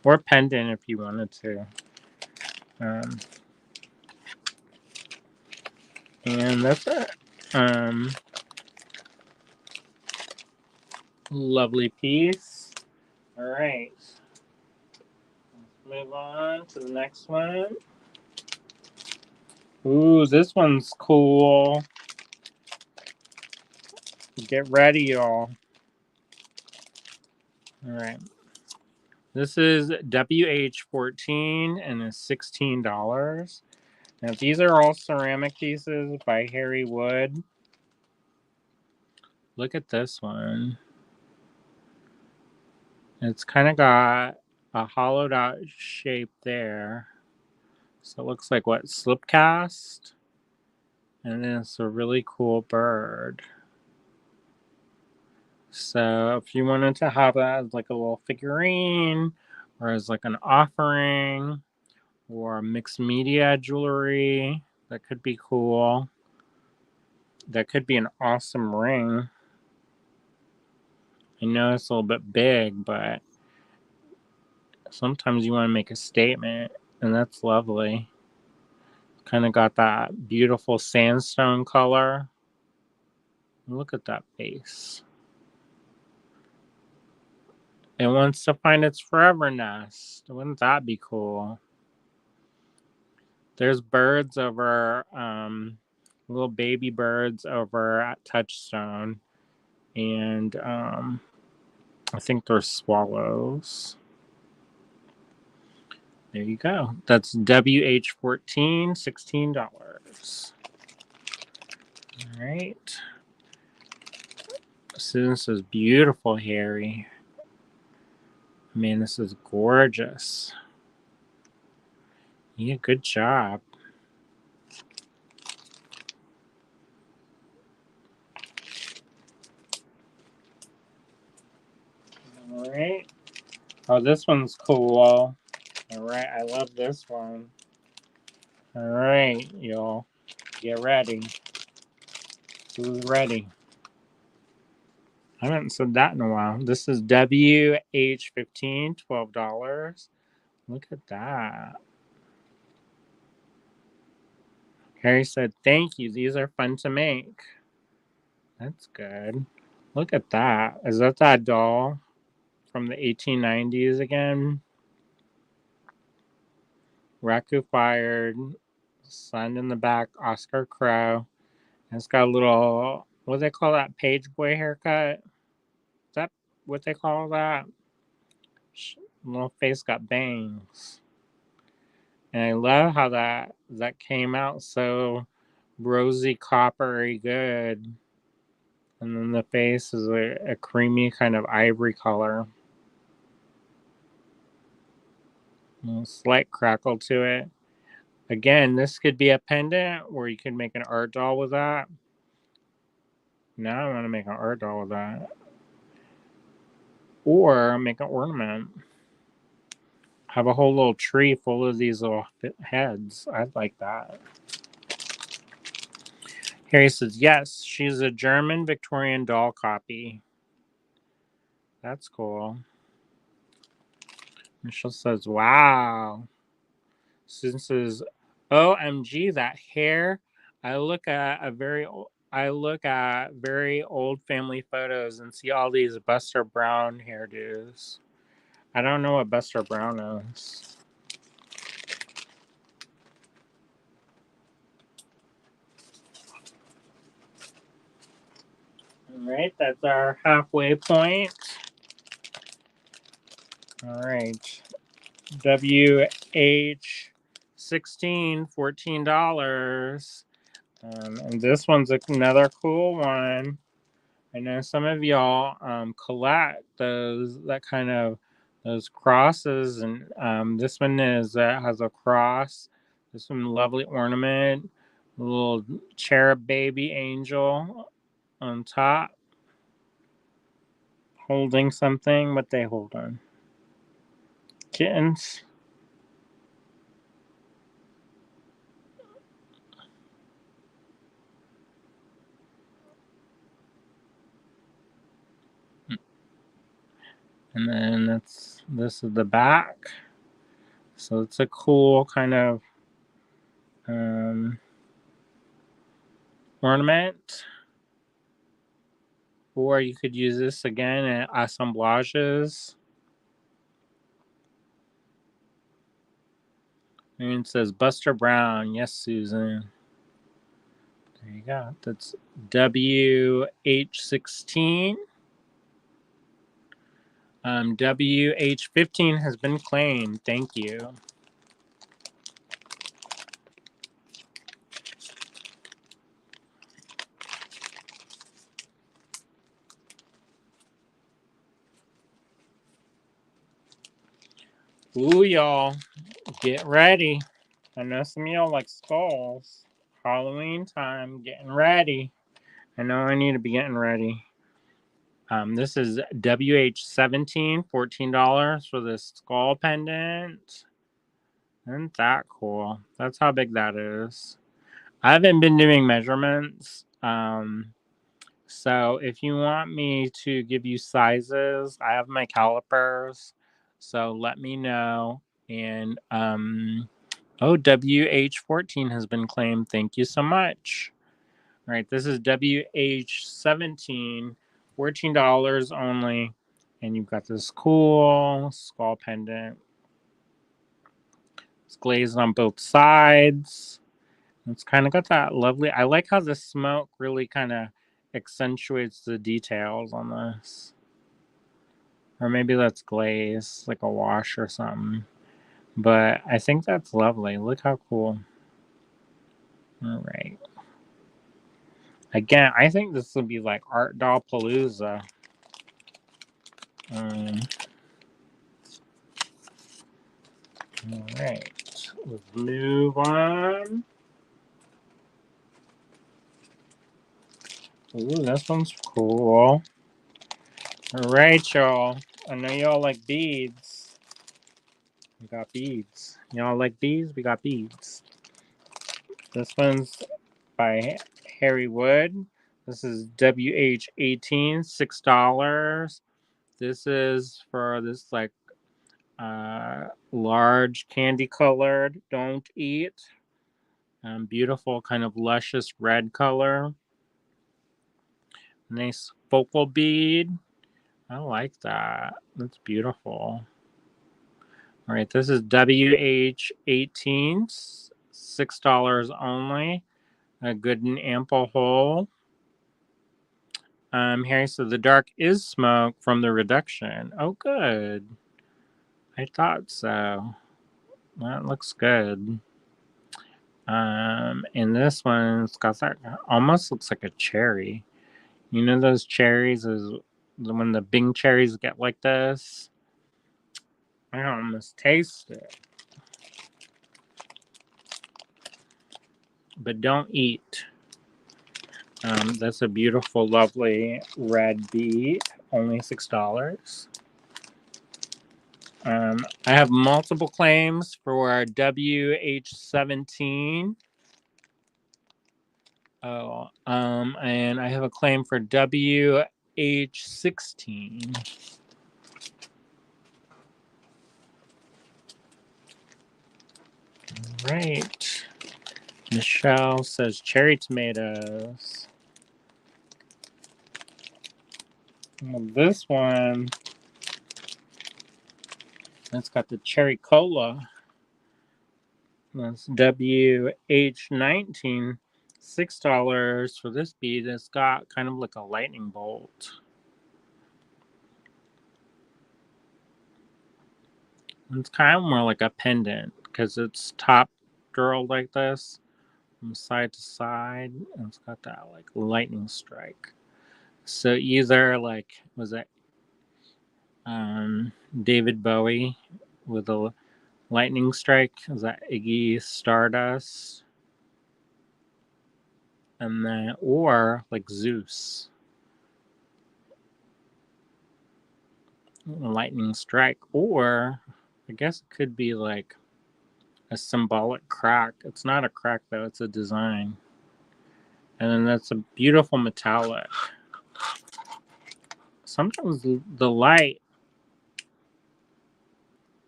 Or pendant if you wanted to. And that's it. Lovely piece. All right. Let's move on to the next one. Ooh, this one's cool. Get ready, y'all. All right. This is WH14 and it's $16. Now, these are all ceramic pieces by Harry Wood. Look at this one. It's kind of got a hollowed out shape there. So it looks like what? Slip cast? And then it's a really cool bird. So if you wanted to have that as like a little figurine or as like an offering or mixed media jewelry, that could be cool. That could be an awesome ring. I know it's a little bit big, but sometimes you want to make a statement, and that's lovely. Kind of got that beautiful sandstone color. Look at that face. It wants to find its forever nest. Wouldn't that be cool? There's birds over, little baby birds over at Touchstone. And I think they're swallows. There you go. That's WH14, $16. All right. So this is beautiful, Harry. Man, this is gorgeous. Yeah, good job. All right. Oh, this one's cool. All right, I love this one. All right, y'all. Get ready. Who's ready? I haven't said that in a while. This is WH15, $12. Look at that. Harry said, thank you. These are fun to make. That's good. Look at that. Is that doll from the 1890s again? Raku fired. Sun in the back. Oscar Crow. And it's got a little, what do they call that? Page boy haircut? Is that what they call that? Little face got bangs. And I love how that came out so rosy coppery good. And then the face is a creamy kind of ivory color. A slight crackle to it. Again, this could be a pendant where you could make an art doll with that. Now I want to make an art doll with that. Or make an ornament. Have a whole little tree full of these little heads. I'd like that. Harry says, yes, she's a German Victorian doll copy. That's cool. Michelle says, wow. Susan says, OMG, that hair. I look at very old family photos and see all these Buster Brown hairdos. I don't know what Buster Brown is. All right, that's our halfway point. All right. WH16, $14. And this one's another cool one. I know some of y'all collect those those crosses, and this one has a cross. This one, lovely ornament, a little cherub baby angel on top, holding something. What they holding? kittens. And then this is the back. So it's a cool kind of ornament. Or you could use this again at assemblages. And it says Buster Brown. Yes, Susan. There you go. That's WH16. WH15 has been claimed. Thank you. Ooh, y'all. Get ready. I know some of y'all like skulls. Halloween time. Getting ready. I know I need to be getting ready. This is WH17, $14 for this skull pendant. Isn't that cool? That's how big that is. I haven't been doing measurements. So if you want me to give you sizes, I have my calipers. So let me know. And WH14 has been claimed. Thank you so much. All right, this is WH17, $14 only. And you've got this cool skull pendant. It's glazed on both sides. It's kind of got that lovely. I like how the smoke really kind of accentuates the details on this. Or maybe that's glaze, like a wash or something. But I think that's lovely. Look how cool. All right. Again, I think this would be like Art Doll Palooza. All right. Let's move on. Ooh, this one's cool. All right, y'all. I know y'all like beads. We got beads. Y'all like beads? We got beads. This one's by Harry Wood. This is WH18, $6. This is for this like large candy colored don't eat. Beautiful kind of luscious red color. Nice focal bead. I like that. That's beautiful. All right, this is WH18, $6 only. A good and ample hole. Here, so the dark is smoke from the reduction. Oh, good. I thought so. That looks good. And this one's got that almost looks like a cherry. You know those cherries is when the Bing cherries get like this. I can almost taste it. But don't eat. That's a beautiful, lovely red bead. Only $6. I have multiple claims for WH17. Oh, and I have a claim for WH16. Right. Michelle says cherry tomatoes. Well, this one, it's got the cherry cola. That's WH19, $6 for this bead. It's got kind of like a lightning bolt. It's kind of more like a pendant because it's top curled like this from side to side. And it's got that like lightning strike. So either like, was it David Bowie with a lightning strike? Is that Iggy Stardust? And then, or like Zeus, lightning strike, or I guess it could be like a symbolic crack. It's not a crack though, it's a design. And then that's a beautiful metallic. Sometimes the light,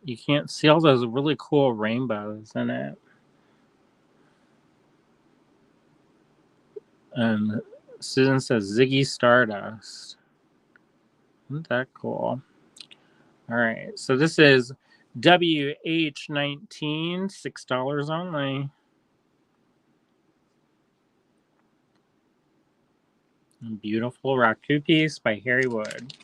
you can't see all those really cool rainbows in it. And Susan says Ziggy Stardust. Isn't that cool? All right, so this is WH19, $6 only. Beautiful raku piece by Harry Wood.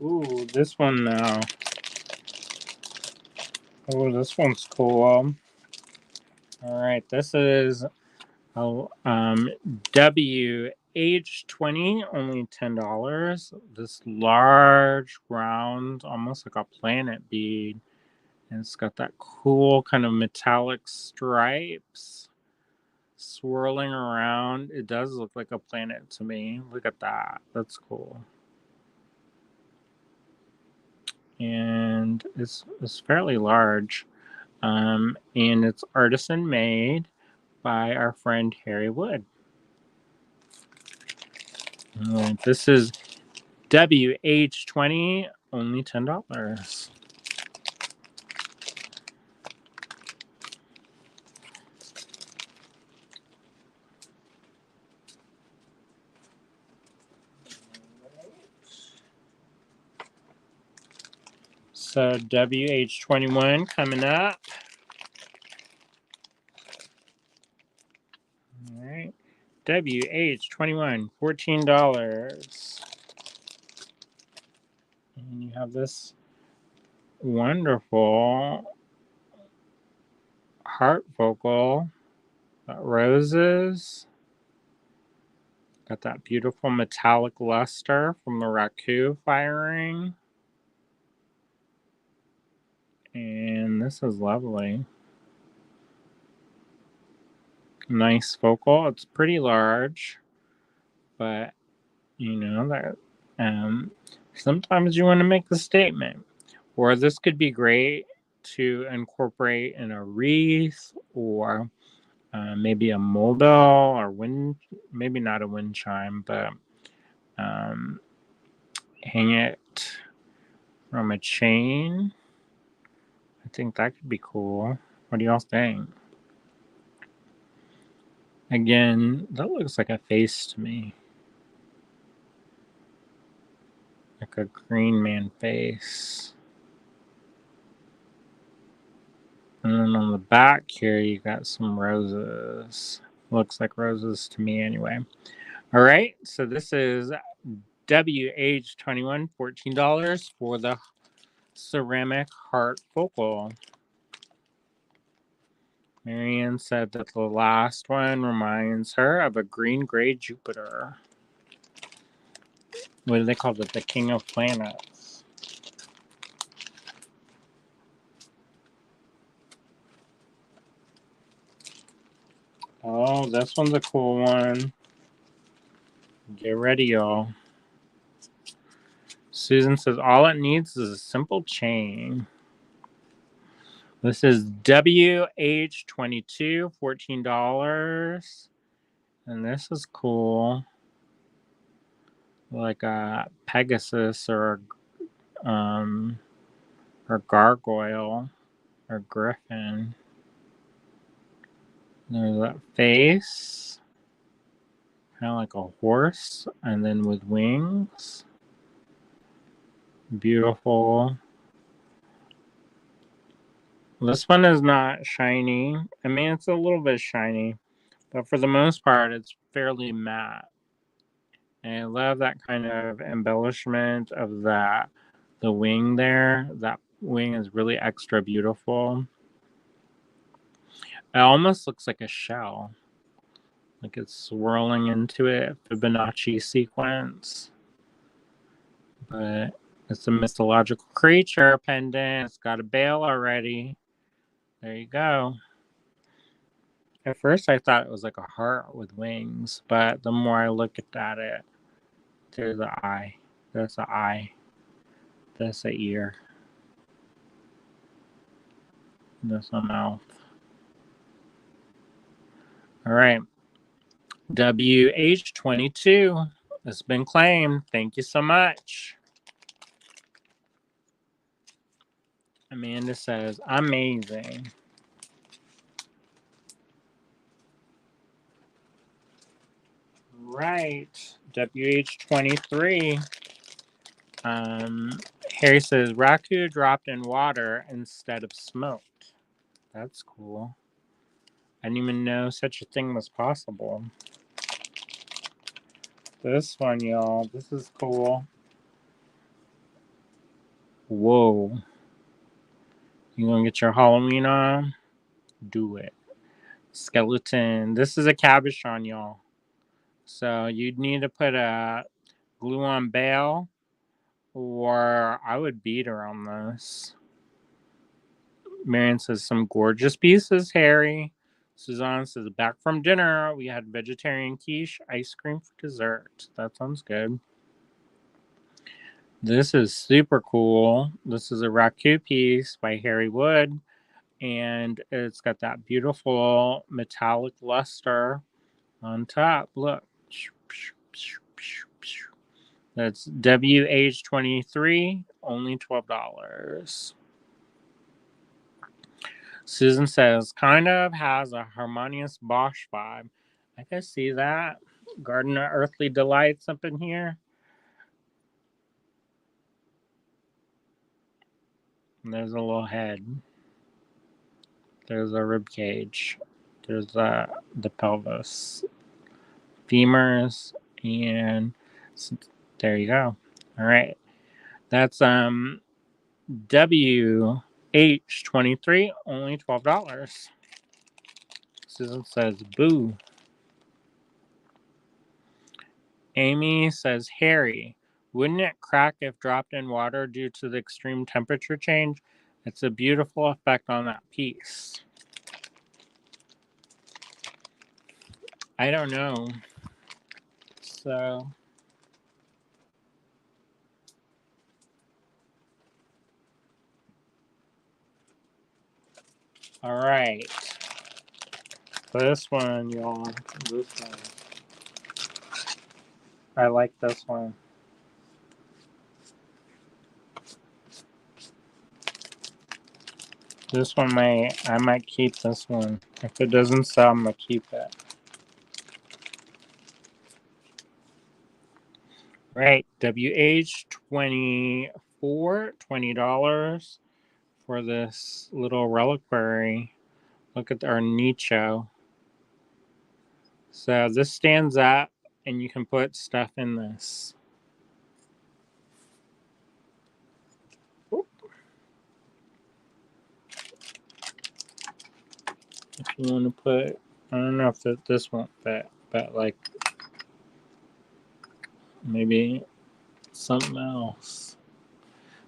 Ooh, this one now. Oh, this one's cool. All right, this is WH20, only $10. This large, round, almost like a planet bead. And it's got that cool kind of metallic stripes swirling around. It does look like a planet to me. Look at that. That's cool. And it's fairly large. And it's artisan made by our friend Harry Wood. This is WH20, only $10. So WH21 coming up. All right. WH21, $14. And you have this wonderful heart vocal. Got roses. Got that beautiful metallic luster from the raku firing. And this is lovely. Nice vocal. It's pretty large, but you know that sometimes you want to make the statement. Or this could be great to incorporate in a wreath, or maybe a mobile or wind, maybe not a wind chime, but hang it from a chain. I think that could be cool. What do y'all think? Again, that looks like a face to me. Like a green man face. And then on the back here, you got some roses. Looks like roses to me anyway. All right, so this is WH21, $14 for the ceramic heart focal. Marianne said that the last one reminds her of a green-gray Jupiter. What do they call it? The king of planets. Oh, this one's a cool one. Get ready, y'all. Susan says all it needs is a simple chain. This is WH22, $14. And this is cool. Like a Pegasus or gargoyle or griffin. There's that face. Kind of like a horse, and then with wings. Beautiful. This one is not shiny. I mean, it's a little bit shiny, but for the most part, it's fairly matte. And I love that kind of embellishment of the wing there. That wing is really extra beautiful. It almost looks like a shell. Like it's swirling into it, Fibonacci sequence. But it's a mythological creature pendant. It's got a bail already. There you go. At first, I thought it was like a heart with wings, but the more I look at it, there's an eye. There's an eye. There's an ear. There's a mouth. All right. WH22 has been claimed. Thank you so much. Amanda says, amazing. Right. WH23. Harry says, raku dropped in water instead of smoked. That's cool. I didn't even know such a thing was possible. This one, y'all. This is cool. Whoa. You gonna get your Halloween on? Do it. Skeleton. This is a cabochon, y'all. So you'd need to put a glue on bail, or I would bead around this. Marion says some gorgeous pieces, Harry. Suzanne says back from dinner. We had vegetarian quiche, ice cream for dessert. That sounds good. This is super cool. This is a raku piece by Harry Wood, and it's got that beautiful metallic luster on top. Look. That's WH23, only $12. Susan says, kind of has a harmonious Bosch vibe. I can see that. Garden of Earthly Delights up in here. And there's a little head. There's a rib cage. There's the pelvis. Femurs. And there you go. All right. That's WH23, only $12. Susan says, boo. Amy says, Harry, wouldn't it crack if dropped in water due to the extreme temperature change? It's a beautiful effect on that piece. I don't know. So, all right. This one, y'all. This one. I like this one. This one I might keep this one. If it doesn't sell, I'm gonna keep it. Right, WH24, $20 for this little reliquary. Look at our nicho. So this stands up, and you can put stuff in this. If you want to put, I don't know if this won't fit, but like maybe something else.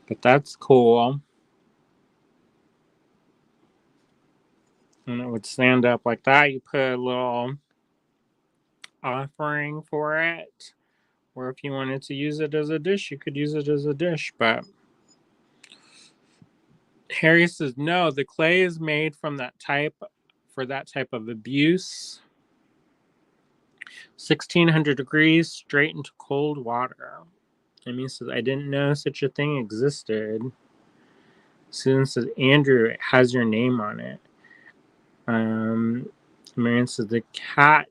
But that's cool. And it would stand up like that. You put a little offering for it. Or if you wanted to use it as a dish, you could use it as a dish. But Harry says, no, the clay is made from that type, for that type of abuse. 1600 degrees straight into cold water. Amy says, I didn't know such a thing existed. Susan says, Andrew, it has your name on it. Marion says, the cat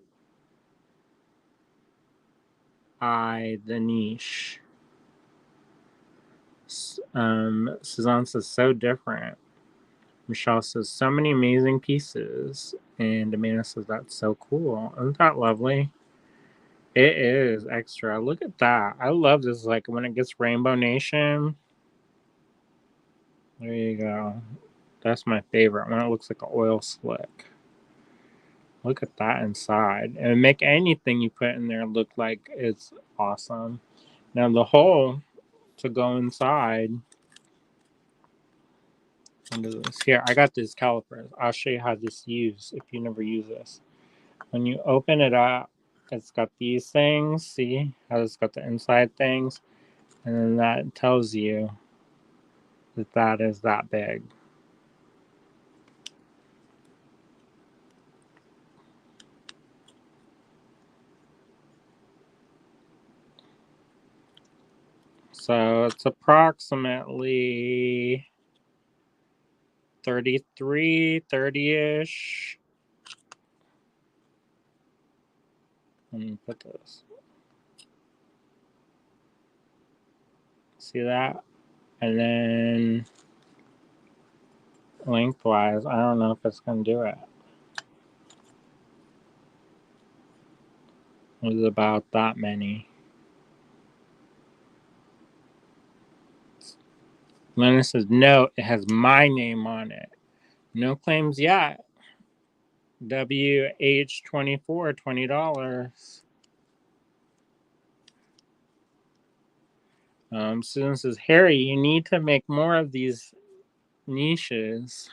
eye, the niche. Suzanne says, so different. Michelle says, so many amazing pieces. And Amanda says, that's so cool. Isn't that lovely? It is extra. Look at that. I love this. Like when it gets Rainbow Nation. There you go. That's my favorite. When it looks like an oil slick. Look at that inside. And make anything you put in there look like it's awesome. Now the hole to go inside What is this? Here, I got these calipers. I'll show you how this is used if you never use this. When you open it up, it's got these things. See how it's got the inside things? And then that tells you that that is that big. So it's approximately 33, 30-ish. Let me put this. See that? And then lengthwise, I don't know if it's going to do it. It was about that many. And then it says, note, it has my name on it. No claims yet. WH24, $20. Susan says, Harry, you need to make more of these niches.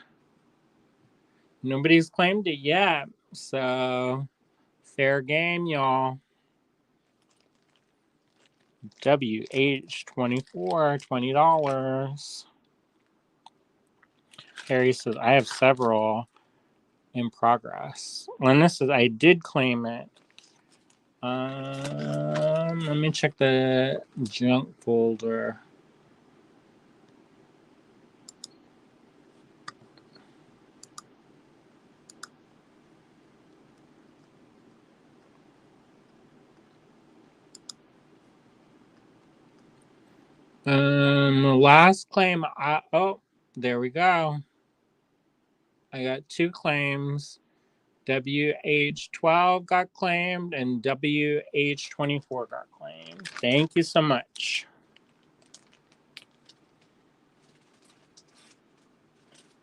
Nobody's claimed it yet, so fair game, y'all. WH24, $20. Harry says, I have several in progress. Linda says, I did claim it. Let me check the junk folder. Last claim. Oh, there we go. I got two claims. WH12 got claimed and WH24 got claimed. Thank you so much.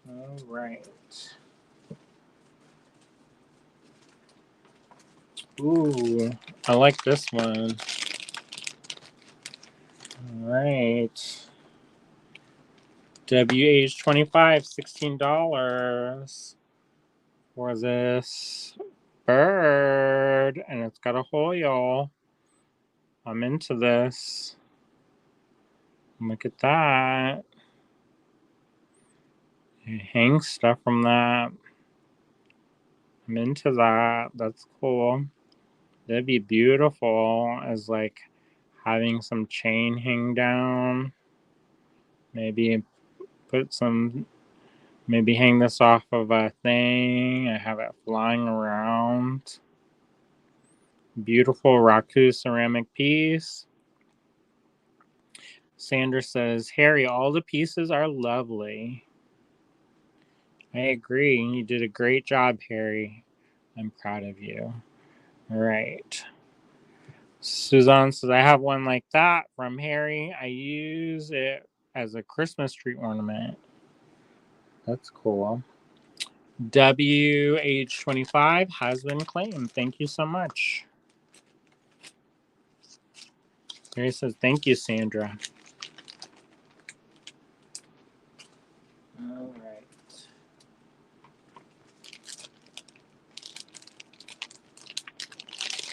All right. Ooh, I like this one. All right. WH25, $16 for this bird. And it's got a hole, y'all. I'm into this. Look at that. You hang stuff from that. I'm into that. That's cool. That'd be beautiful as like having some chain hang down. Maybe put some, maybe hang this off of a thing and have it flying around. Beautiful raku ceramic piece. Sandra says, Harry, all the pieces are lovely. I agree. You did a great job, Harry. I'm proud of you. All right. Suzanne says, I have one like that from Harry. I use it as a Christmas tree ornament. That's cool. WH25 has been claimed. Thank you so much. Harry says, thank you, Sandra. All right.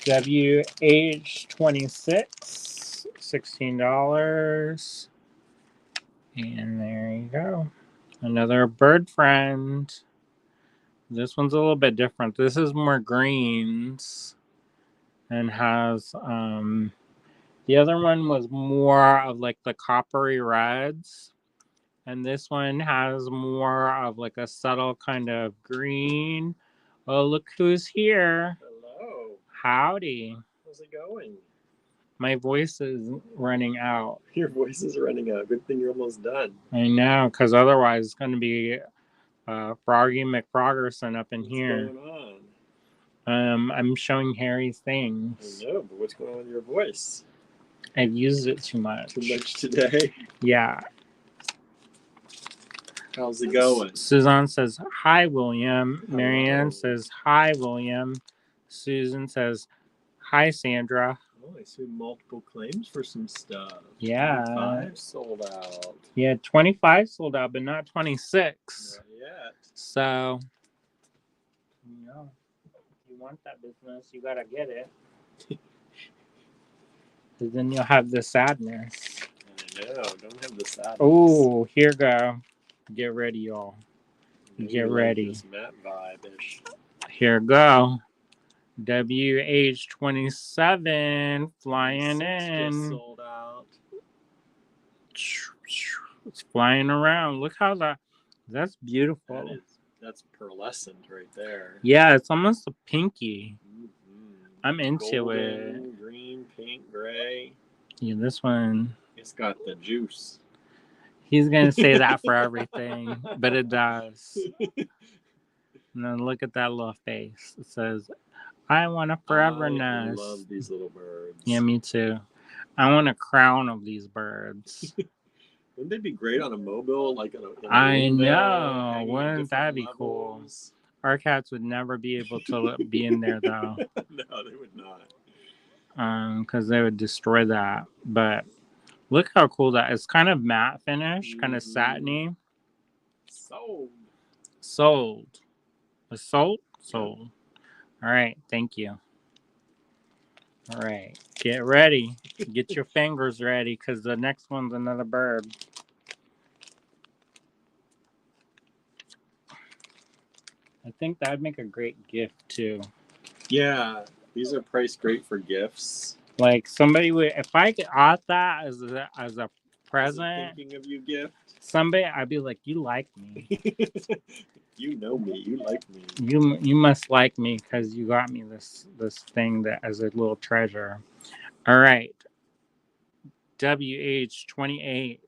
WH26, $16. And there you go. Another bird friend. This one's a little bit different. This is more greens and has the other one was more of like the coppery reds, and this one has more of like a subtle kind of green. Oh, look who's here. Hello. Howdy. How's it going? My voice is running out. Your voice is running out. Good thing you're almost done. I know, because otherwise it's going to be Froggy McFroggerson up in What's here. What's going on? I'm showing Harry things. I know, but what's going on with your voice? I've used it too much. Too much today? Yeah. How's it going? Suzanne says, hi, William. Marianne Hello. says, hi, William. Susan says, hi, Sandra. Oh, I see multiple claims for some stuff. Yeah. 25 sold out. Yeah, 25 sold out, but not 26. Not yet. So, if you want that business, you gotta get it. Because then you'll have the sadness. I know. Don't have the sadness. Oh, here go. Get ready, y'all. Get Like ready. this matte vibe-ish. Here go. WH27 flying 26 in. just sold out. It's flying around. Look how that's beautiful. That's pearlescent right there. Yeah, it's almost a pinky. Mm-hmm. I'm into Golden, it. green, pink, gray. Yeah, this one. It's got the juice. He's gonna say that for everything, but it does. And then look at that little face. It says, I want a forever nest. I love these little birds. Yeah, me too. I want a crown of these birds. Wouldn't they be great on a mobile? Like in a I window, know. Wouldn't that be cool? levels? Our cats would never be able to be in there though. No, they would not. Because they would destroy that. But look how cool that is. Kind of matte finish, kind of satiny. Sold. Was sold? Sold. All right. Thank you. All right. Get ready. Get your fingers ready because the next one's another bird. I think that'd make a great gift too. Yeah, these are priced great for gifts. Like somebody would, if I got that as a present, Thinking of you gift. somebody, I'd be like, you like me. You know me. You like me. You must like me because you got me this thing that as a little treasure. All right. WH28.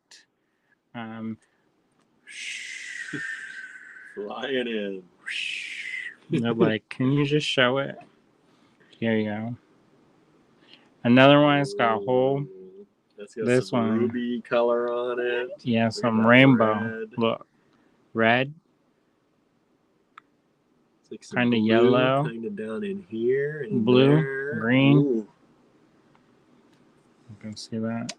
Flying in. They're like, can you just show it? Here you go. Another one has got a hole. That's got This some one, ruby color on it. yeah, some rainbow. Red. Look, red. It's like kind of yellow. Kind of down in here. And blue, there. green. Ooh. You can see that.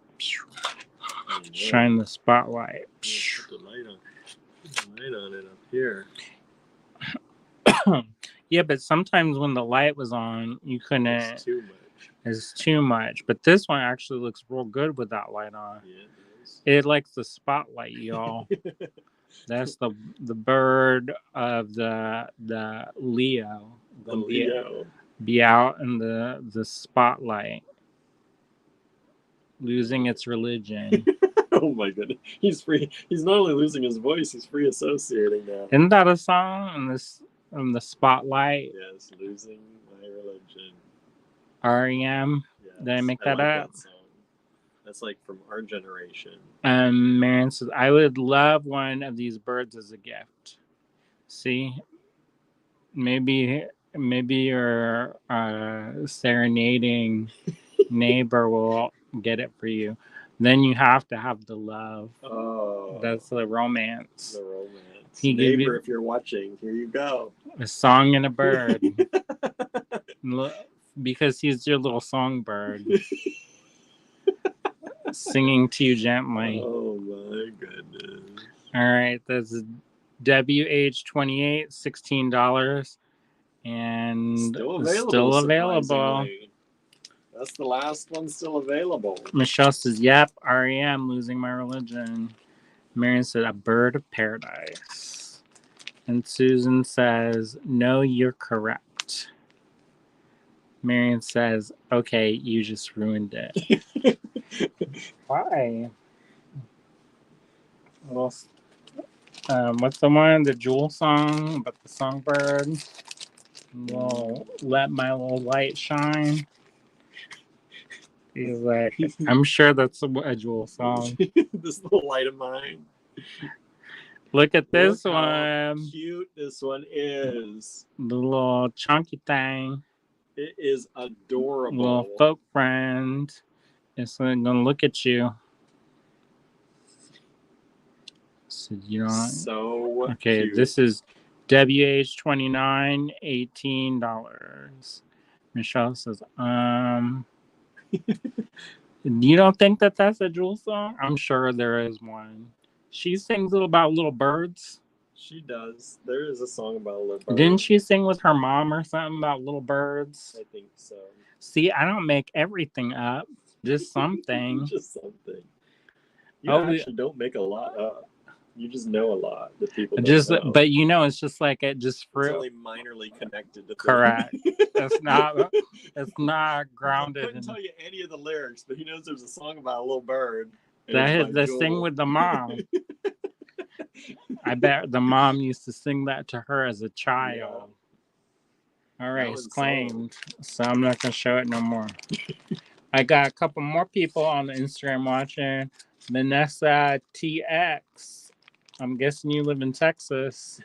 Shine the spotlight. Put the light on it up here. Yeah, but sometimes when the light was on, you couldn't. It's too much. It's too much. But this one actually looks real good with that light on. Yeah, it does. It likes the spotlight, y'all. That's the bird of the Leo. The Leo. Be out in the spotlight, losing its religion. Oh my goodness. He's free. He's not only losing his voice, he's free associating now. Isn't that a song in the spotlight? Yes, losing my religion. REM. Yes, did I make that up? That song. That's like from our generation. Marion says, I would love one of these birds as a gift. See? Maybe your serenading neighbor will get it for you. Then you have to have the love. Oh. That's the romance. The romance. He neighbor, if you're watching, here you go. A song and a bird. Because he's your little songbird. Singing to you gently. Oh my goodness. All right, that's WH28, $16. And still available. That's the last one still available. Michelle says, yep, REM, losing my religion. Marion said, a bird of paradise. And Susan says, no, you're correct. Marion says, okay, you just ruined it. Why? Well, what's the one? The Jewel song about the songbird? Well, let my little light shine. He's like, I'm sure that's a Jewel song. This little light of mine. Look at this Look one. How cute this one is. The little chunky thing. It is adorable. Little folk friend. It's gonna look at you. So you don't. So okay, cute. This is WH29, $18. Michelle says, You don't think that that's a Jewel song? I'm sure there is one. She sings about little birds. She does. There is a song about a little bird. Didn't she sing with her mom or something about little birds? I think so. See, I don't make everything up. Just something. Just something. You actually don't make a lot up. You just know a lot that people don't know. But it's just like it's only minorly connected to correct. It's not grounded. I couldn't tell you any of the lyrics, but he knows there's a song about a little bird. That thing with the mom. I bet the mom used to sing that to her as a child. Yeah. All right, it's claimed. So I'm not gonna show it no more. I got a couple more people on the Instagram watching. Vanessa TX. I'm guessing you live in Texas.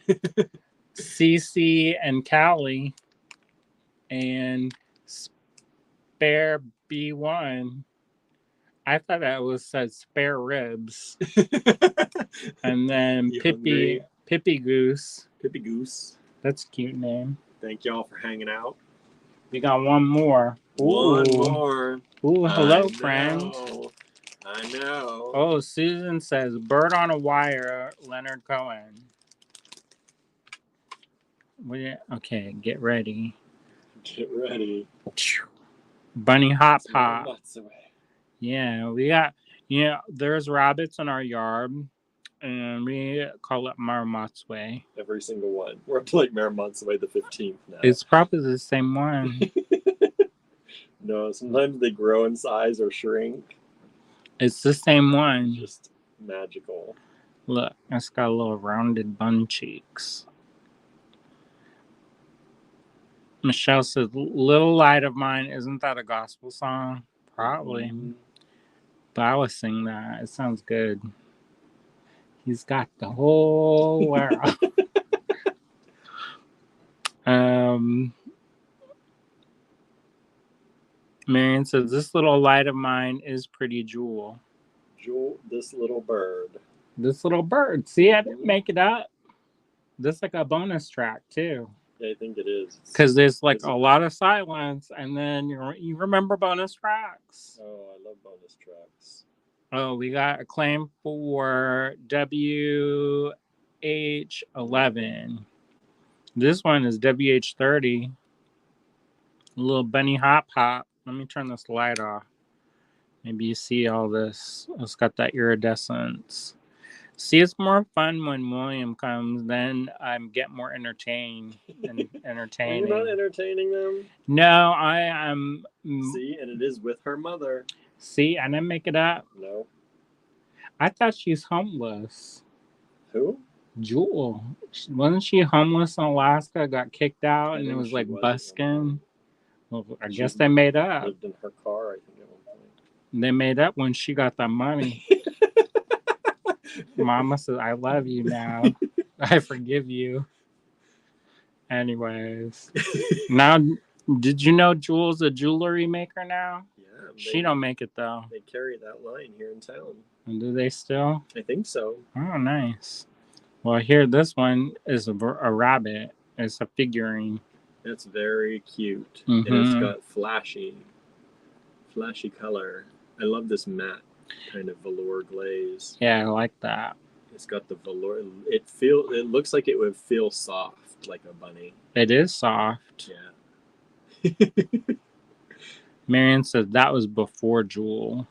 CC and Callie. And Spare B1. I thought that said spare ribs. And then Pippi Goose. Pippi Goose. That's a cute name. Thank y'all for hanging out. We got one more. One more. Ooh, hello, friend. I know. Oh, Susan says, Bird on a Wire, Leonard Cohen. Okay, get ready. Get ready. Bunny Hop Hop. Yeah, we got, there's rabbits in our yard, and we call it Marmotsway. Every single one. We're up to like Marmotsway the 15th now. It's probably the same one. No, sometimes they grow in size or shrink. It's the same one. Just magical. Look, it's got little rounded bun cheeks. Michelle says, Little Light of Mine, isn't that a gospel song? Probably. Mm-hmm. But I would sing that. It sounds good. He's got the whole world. Marion says, this little light of mine is pretty Jewel. This little bird. This little bird. See, I didn't make it up. This is like a bonus track, too. Yeah, I think it is. Because there's like a lot of silence, and then you remember bonus tracks. Oh, I love bonus tracks. Oh, we got a claim for WH11. This one is WH30. A little bunny hop hop. Let me turn this light off. Maybe you see all this. It's got that iridescence. See, it's more fun when William comes. Then I get more entertaining. You're not entertaining them? No, I am. See, and it is with her mother. See, I didn't make it up. No. I thought she's homeless. Who? Jewel. Wasn't she homeless in Alaska? Got kicked out, and it was like busking. Well, I guess they made up. Lived in her car, I think, at one point. They made up when she got that money. Mama says, I love you now. I forgive you. Anyways. Now, did you know Jewel's a jewelry maker now? Yeah. She don't make it, though. They carry that line here in town. And do they still? I think so. Oh, nice. Well, here, this one is a rabbit. It's a figurine. That's very cute. Mm-hmm. And it's got flashy color. I love this matte kind of velour glaze. Yeah, I like that. It's got the velour. It looks like it would feel soft, like a bunny. It is soft. Yeah. Marion said that was before Jewel.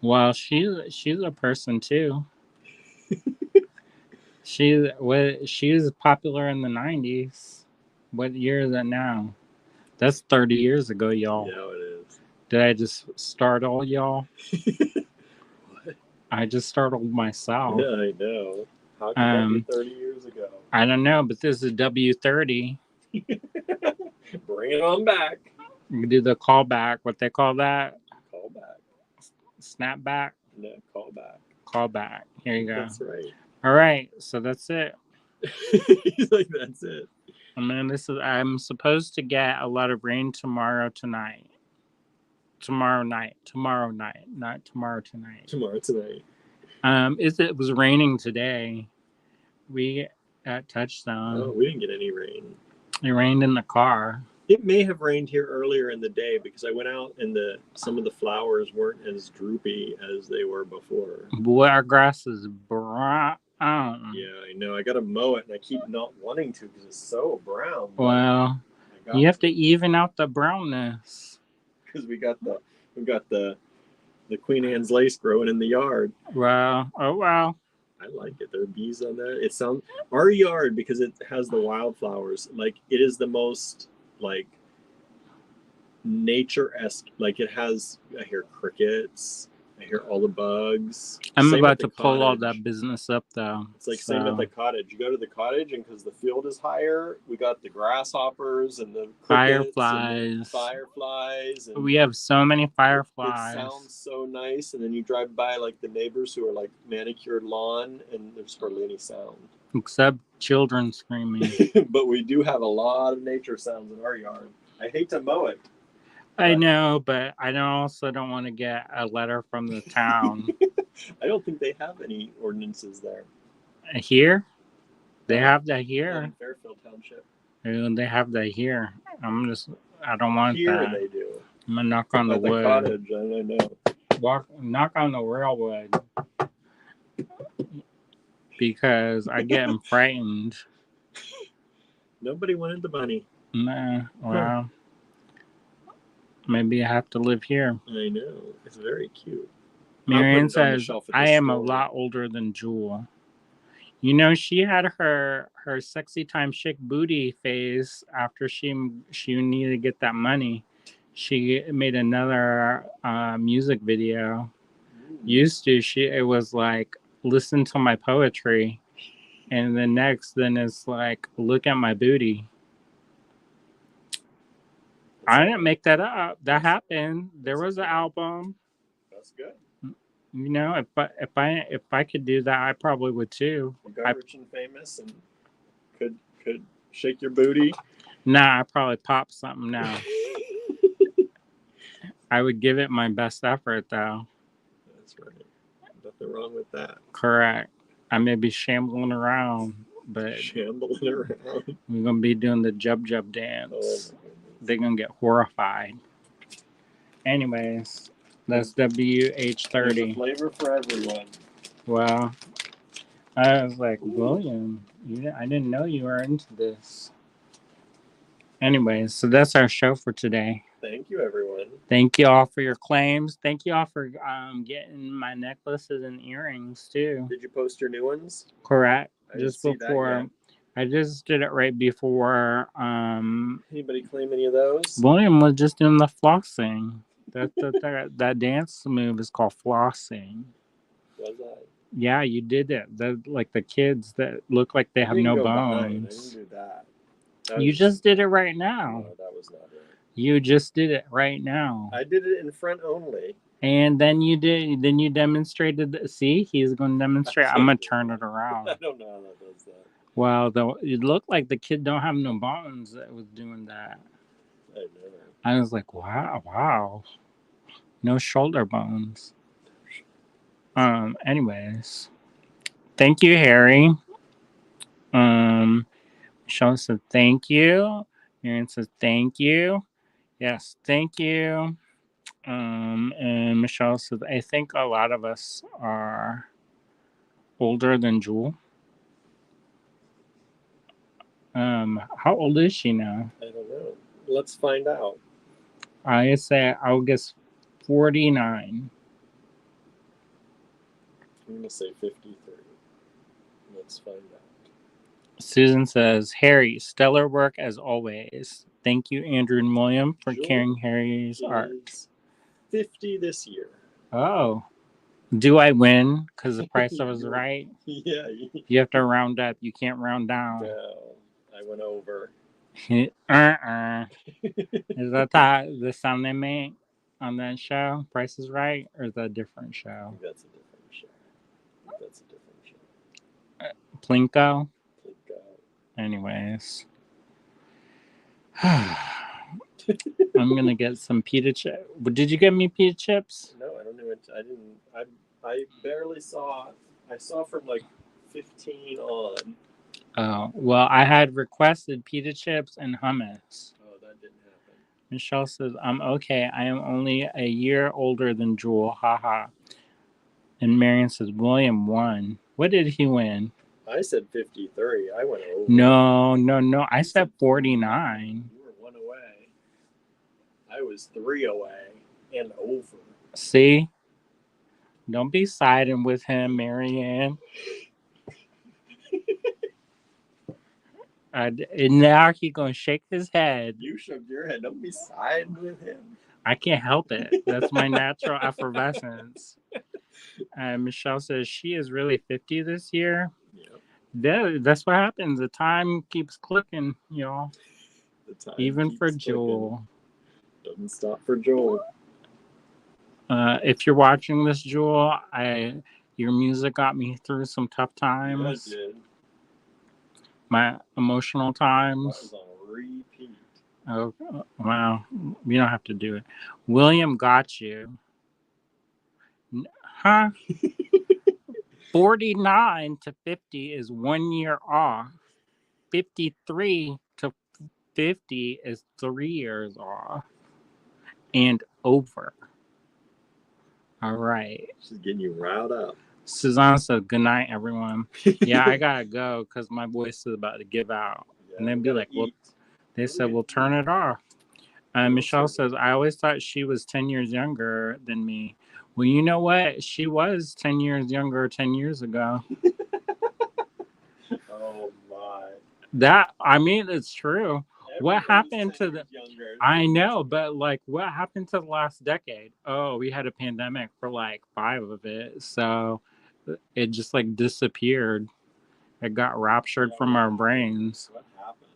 Well, she's a person too. She was popular in the 90s. What year is it now? That's 30 years ago, y'all. Yeah, it is. Did I just startle y'all? What? I just startled myself. Yeah, I know. How could that be 30 years ago? I don't know, but this is W30. Bring it on back. You can do the callback. What they call that? Callback. Snapback? No, callback. Callback. Here you go. That's right. All right, so that's it. He's like, that's it. I mean, I'm supposed to get a lot of rain tomorrow night. Not tomorrow tonight. Tomorrow tonight. It was raining today. We at Touchstone. Oh, we didn't get any rain. It rained in the car. It may have rained here earlier in the day because I went out and some of the flowers weren't as droopy as they were before. Boy, our grass is brown. Yeah, I know. I got to mow it, and I keep not wanting to because it's so brown. Well, you have to even out the brownness. Because we got the Queen Anne's lace growing in the yard. Wow. Oh, wow. I like it. There are bees on there. It sounds our yard, because it has the wildflowers. Like, it is the most like nature-esque. Like, it has. I hear crickets. I hear all the bugs. I'm about to pull all that business up, though. It's like same at the cottage. You go to the cottage, and because the field is higher, we got the grasshoppers and the fireflies. And we have so many fireflies. It sounds so nice. And then you drive by like the neighbors who are like manicured lawn, and there's hardly any sound. Except children screaming. But we do have a lot of nature sounds in our yard. I hate to mow it. I know, but I also don't want to get a letter from the town. I don't think they have any ordinances there. Here? They have that here. In Fairfield Township. They have that here. I don't want here that. Here they do. I'm going to knock on the wood. Cottage, I don't know. Knock on the railwood. Because I get frightened. Nobody wanted the bunny. Nah, well... Maybe I have to live here. I know. It's very cute. Marianne says, I am a lot older than Jewel. You know, she had her sexy time chic booty phase after she needed to get that money. She made another music video. It was like, listen to my poetry. And then it's like, look at my booty. I didn't make that up. That happened. There was an album. That's good. You know, if I could do that, I probably would too. You got rich and famous and could shake your booty. Nah, I probably pop something now. I would give it my best effort though. That's right. Nothing wrong with that. Correct. I may be shambling around, but we're gonna be doing the jub dance. They're gonna get horrified. Anyways, that's WH30. There's a flavor for everyone. Well, I was like, William, I didn't know you were into this. Anyways, so that's our show for today. Thank you, everyone. Thank you all for your claims. Thank you all for getting my necklaces and earrings too. Did you post your new ones? Correct. Just before. I just did it right before. Anybody claim any of those? William was just doing the flossing. That dance move is called flossing. Was I? Yeah, you did it. Like the kids that look like they have no bones. I didn't do that. You just did it right now. No, that was not it. You just did it right now. I did it in front only. And then you demonstrated. See, he's going to demonstrate. I'm going to turn it around. I don't know how that does that. Well, it looked like the kid don't have no bones that was doing that. I was like, wow. No shoulder bones. Anyways. Thank you, Harry. Michelle said thank you. Marianne says thank you. Yes, thank you. And Michelle says, I think a lot of us are older than Jewel. How old is she now? I don't know. Let's find out. I guess 49. I'm gonna say 53. Let's find out. Susan says, Harry, stellar work as always. Thank you, Andrew and William, for carrying Harry's art. 50 this year. Oh. Do I win because the price was right? Yeah. You have to round up. You can't round down. No. I went over. Is that the sound they make on that show, Price is Right, or is that a different show? That's a different show. Plinko? Anyways. I'm going to get some pita chips. Did you get me pita chips? No, I don't know. I barely saw. I saw from like 15 on. Oh, well, I had requested pita chips and hummus. Oh, that didn't Michelle says, I'm okay. I am only a year older than Jewel. Haha. And Marion says, William won. What did he win? I said 53. I went over. No. I said 49. You were 1 away. I was 3 away and over. See? Don't be siding with him, Marianne. And now he's going to shake his head. You shook your head. Don't be siding with him. I can't help it. That's my natural effervescence. Michelle says she is really 50 this year. Yep. That's what happens. The time keeps clicking, y'all. Even for Jewel. Doesn't stop for Jewel. If you're watching this, Jewel, your music got me through some tough times. Yeah, it did. My emotional times. That was on repeat. Oh, wow. You don't have to do it. William got you. Huh? 49 to 50 is 1 year off. 53 to 50 is 3 years off. And over. All right. She's getting you riled up. Suzanne said, good night, everyone. Yeah, I got to go because my voice is about to give out. Yeah, and they'd be like, well, they said, we'll turn it off. Michelle says, I always thought she was 10 years younger than me. Well, you know what? She was 10 years younger 10 years ago. Oh, my. It's true. What happened to the... I know, but like, what happened to the last decade? Oh, we had a pandemic for like 5 of it. So it just like disappeared. It got raptured from our brains. What happened?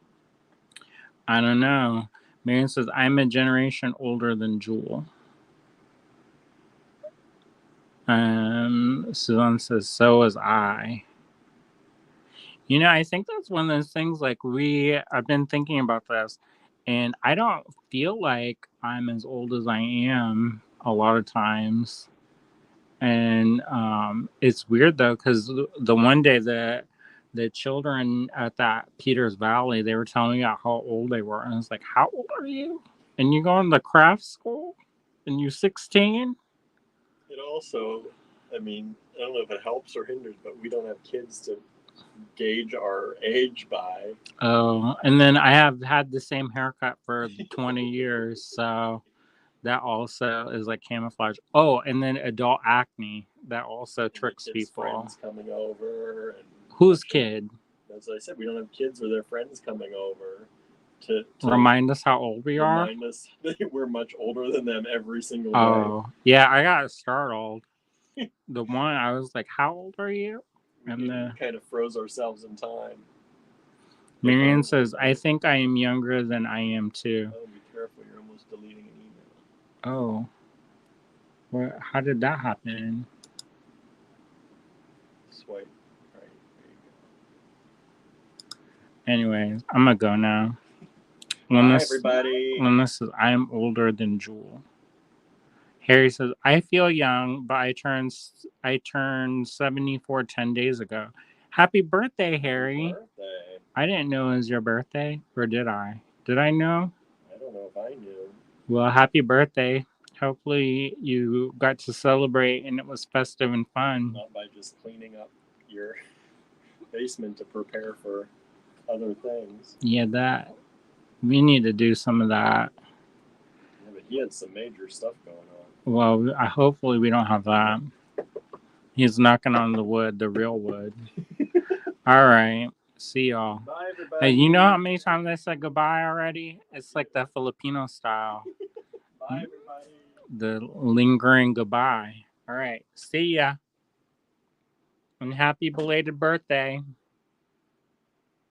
I don't know. Marion says, I'm a generation older than Jewel. Suzanne says, so was I. You know, I think that's one of those things like I've been thinking about this, and I don't feel like I'm as old as I am a lot of times. And it's weird though, because the one day the children at that Peters Valley, they were telling me how old they were. And I was like, how old are you? And you going to craft school? And you're 16? It also, I mean, I don't know if it helps or hinders, but we don't have kids to gauge our age by. Oh, and then I have had the same haircut for 20 years, so that also is like camouflage. Oh, and then adult acne, that also tricks people. Friends coming over. And whose kid? As I said, we don't have kids or their friends coming over to remind us how old we are. Remind us that we're much older than them every single day. Oh, yeah, I got startled. The one, I was like, how old are you? And we kind of froze ourselves in time. Marion says, I think I am younger than I am too. Oh, be careful, you're almost deleting an email. Oh. Well, how did that happen? Swipe. Right, there you go. Anyways, I'm gonna go now. Bye, everybody. Linda says, I am older than Jewel. Harry says, I feel young, but I turned 74 10 days ago. Happy birthday, Harry. Happy birthday. I didn't know it was your birthday, or did I? Did I know? I don't know if I knew. Well, happy birthday. Hopefully you got to celebrate and it was festive and fun. Not by just cleaning up your basement to prepare for other things. Yeah, we need to do some of that. Yeah, but he had some major stuff going on. Well, hopefully we don't have that. He's knocking on the wood, the real wood. All right. See y'all. Bye, everybody. Hey, you know how many times I said goodbye already? It's like that Filipino style. Bye, everybody. The lingering goodbye. All right. See ya. And happy belated birthday.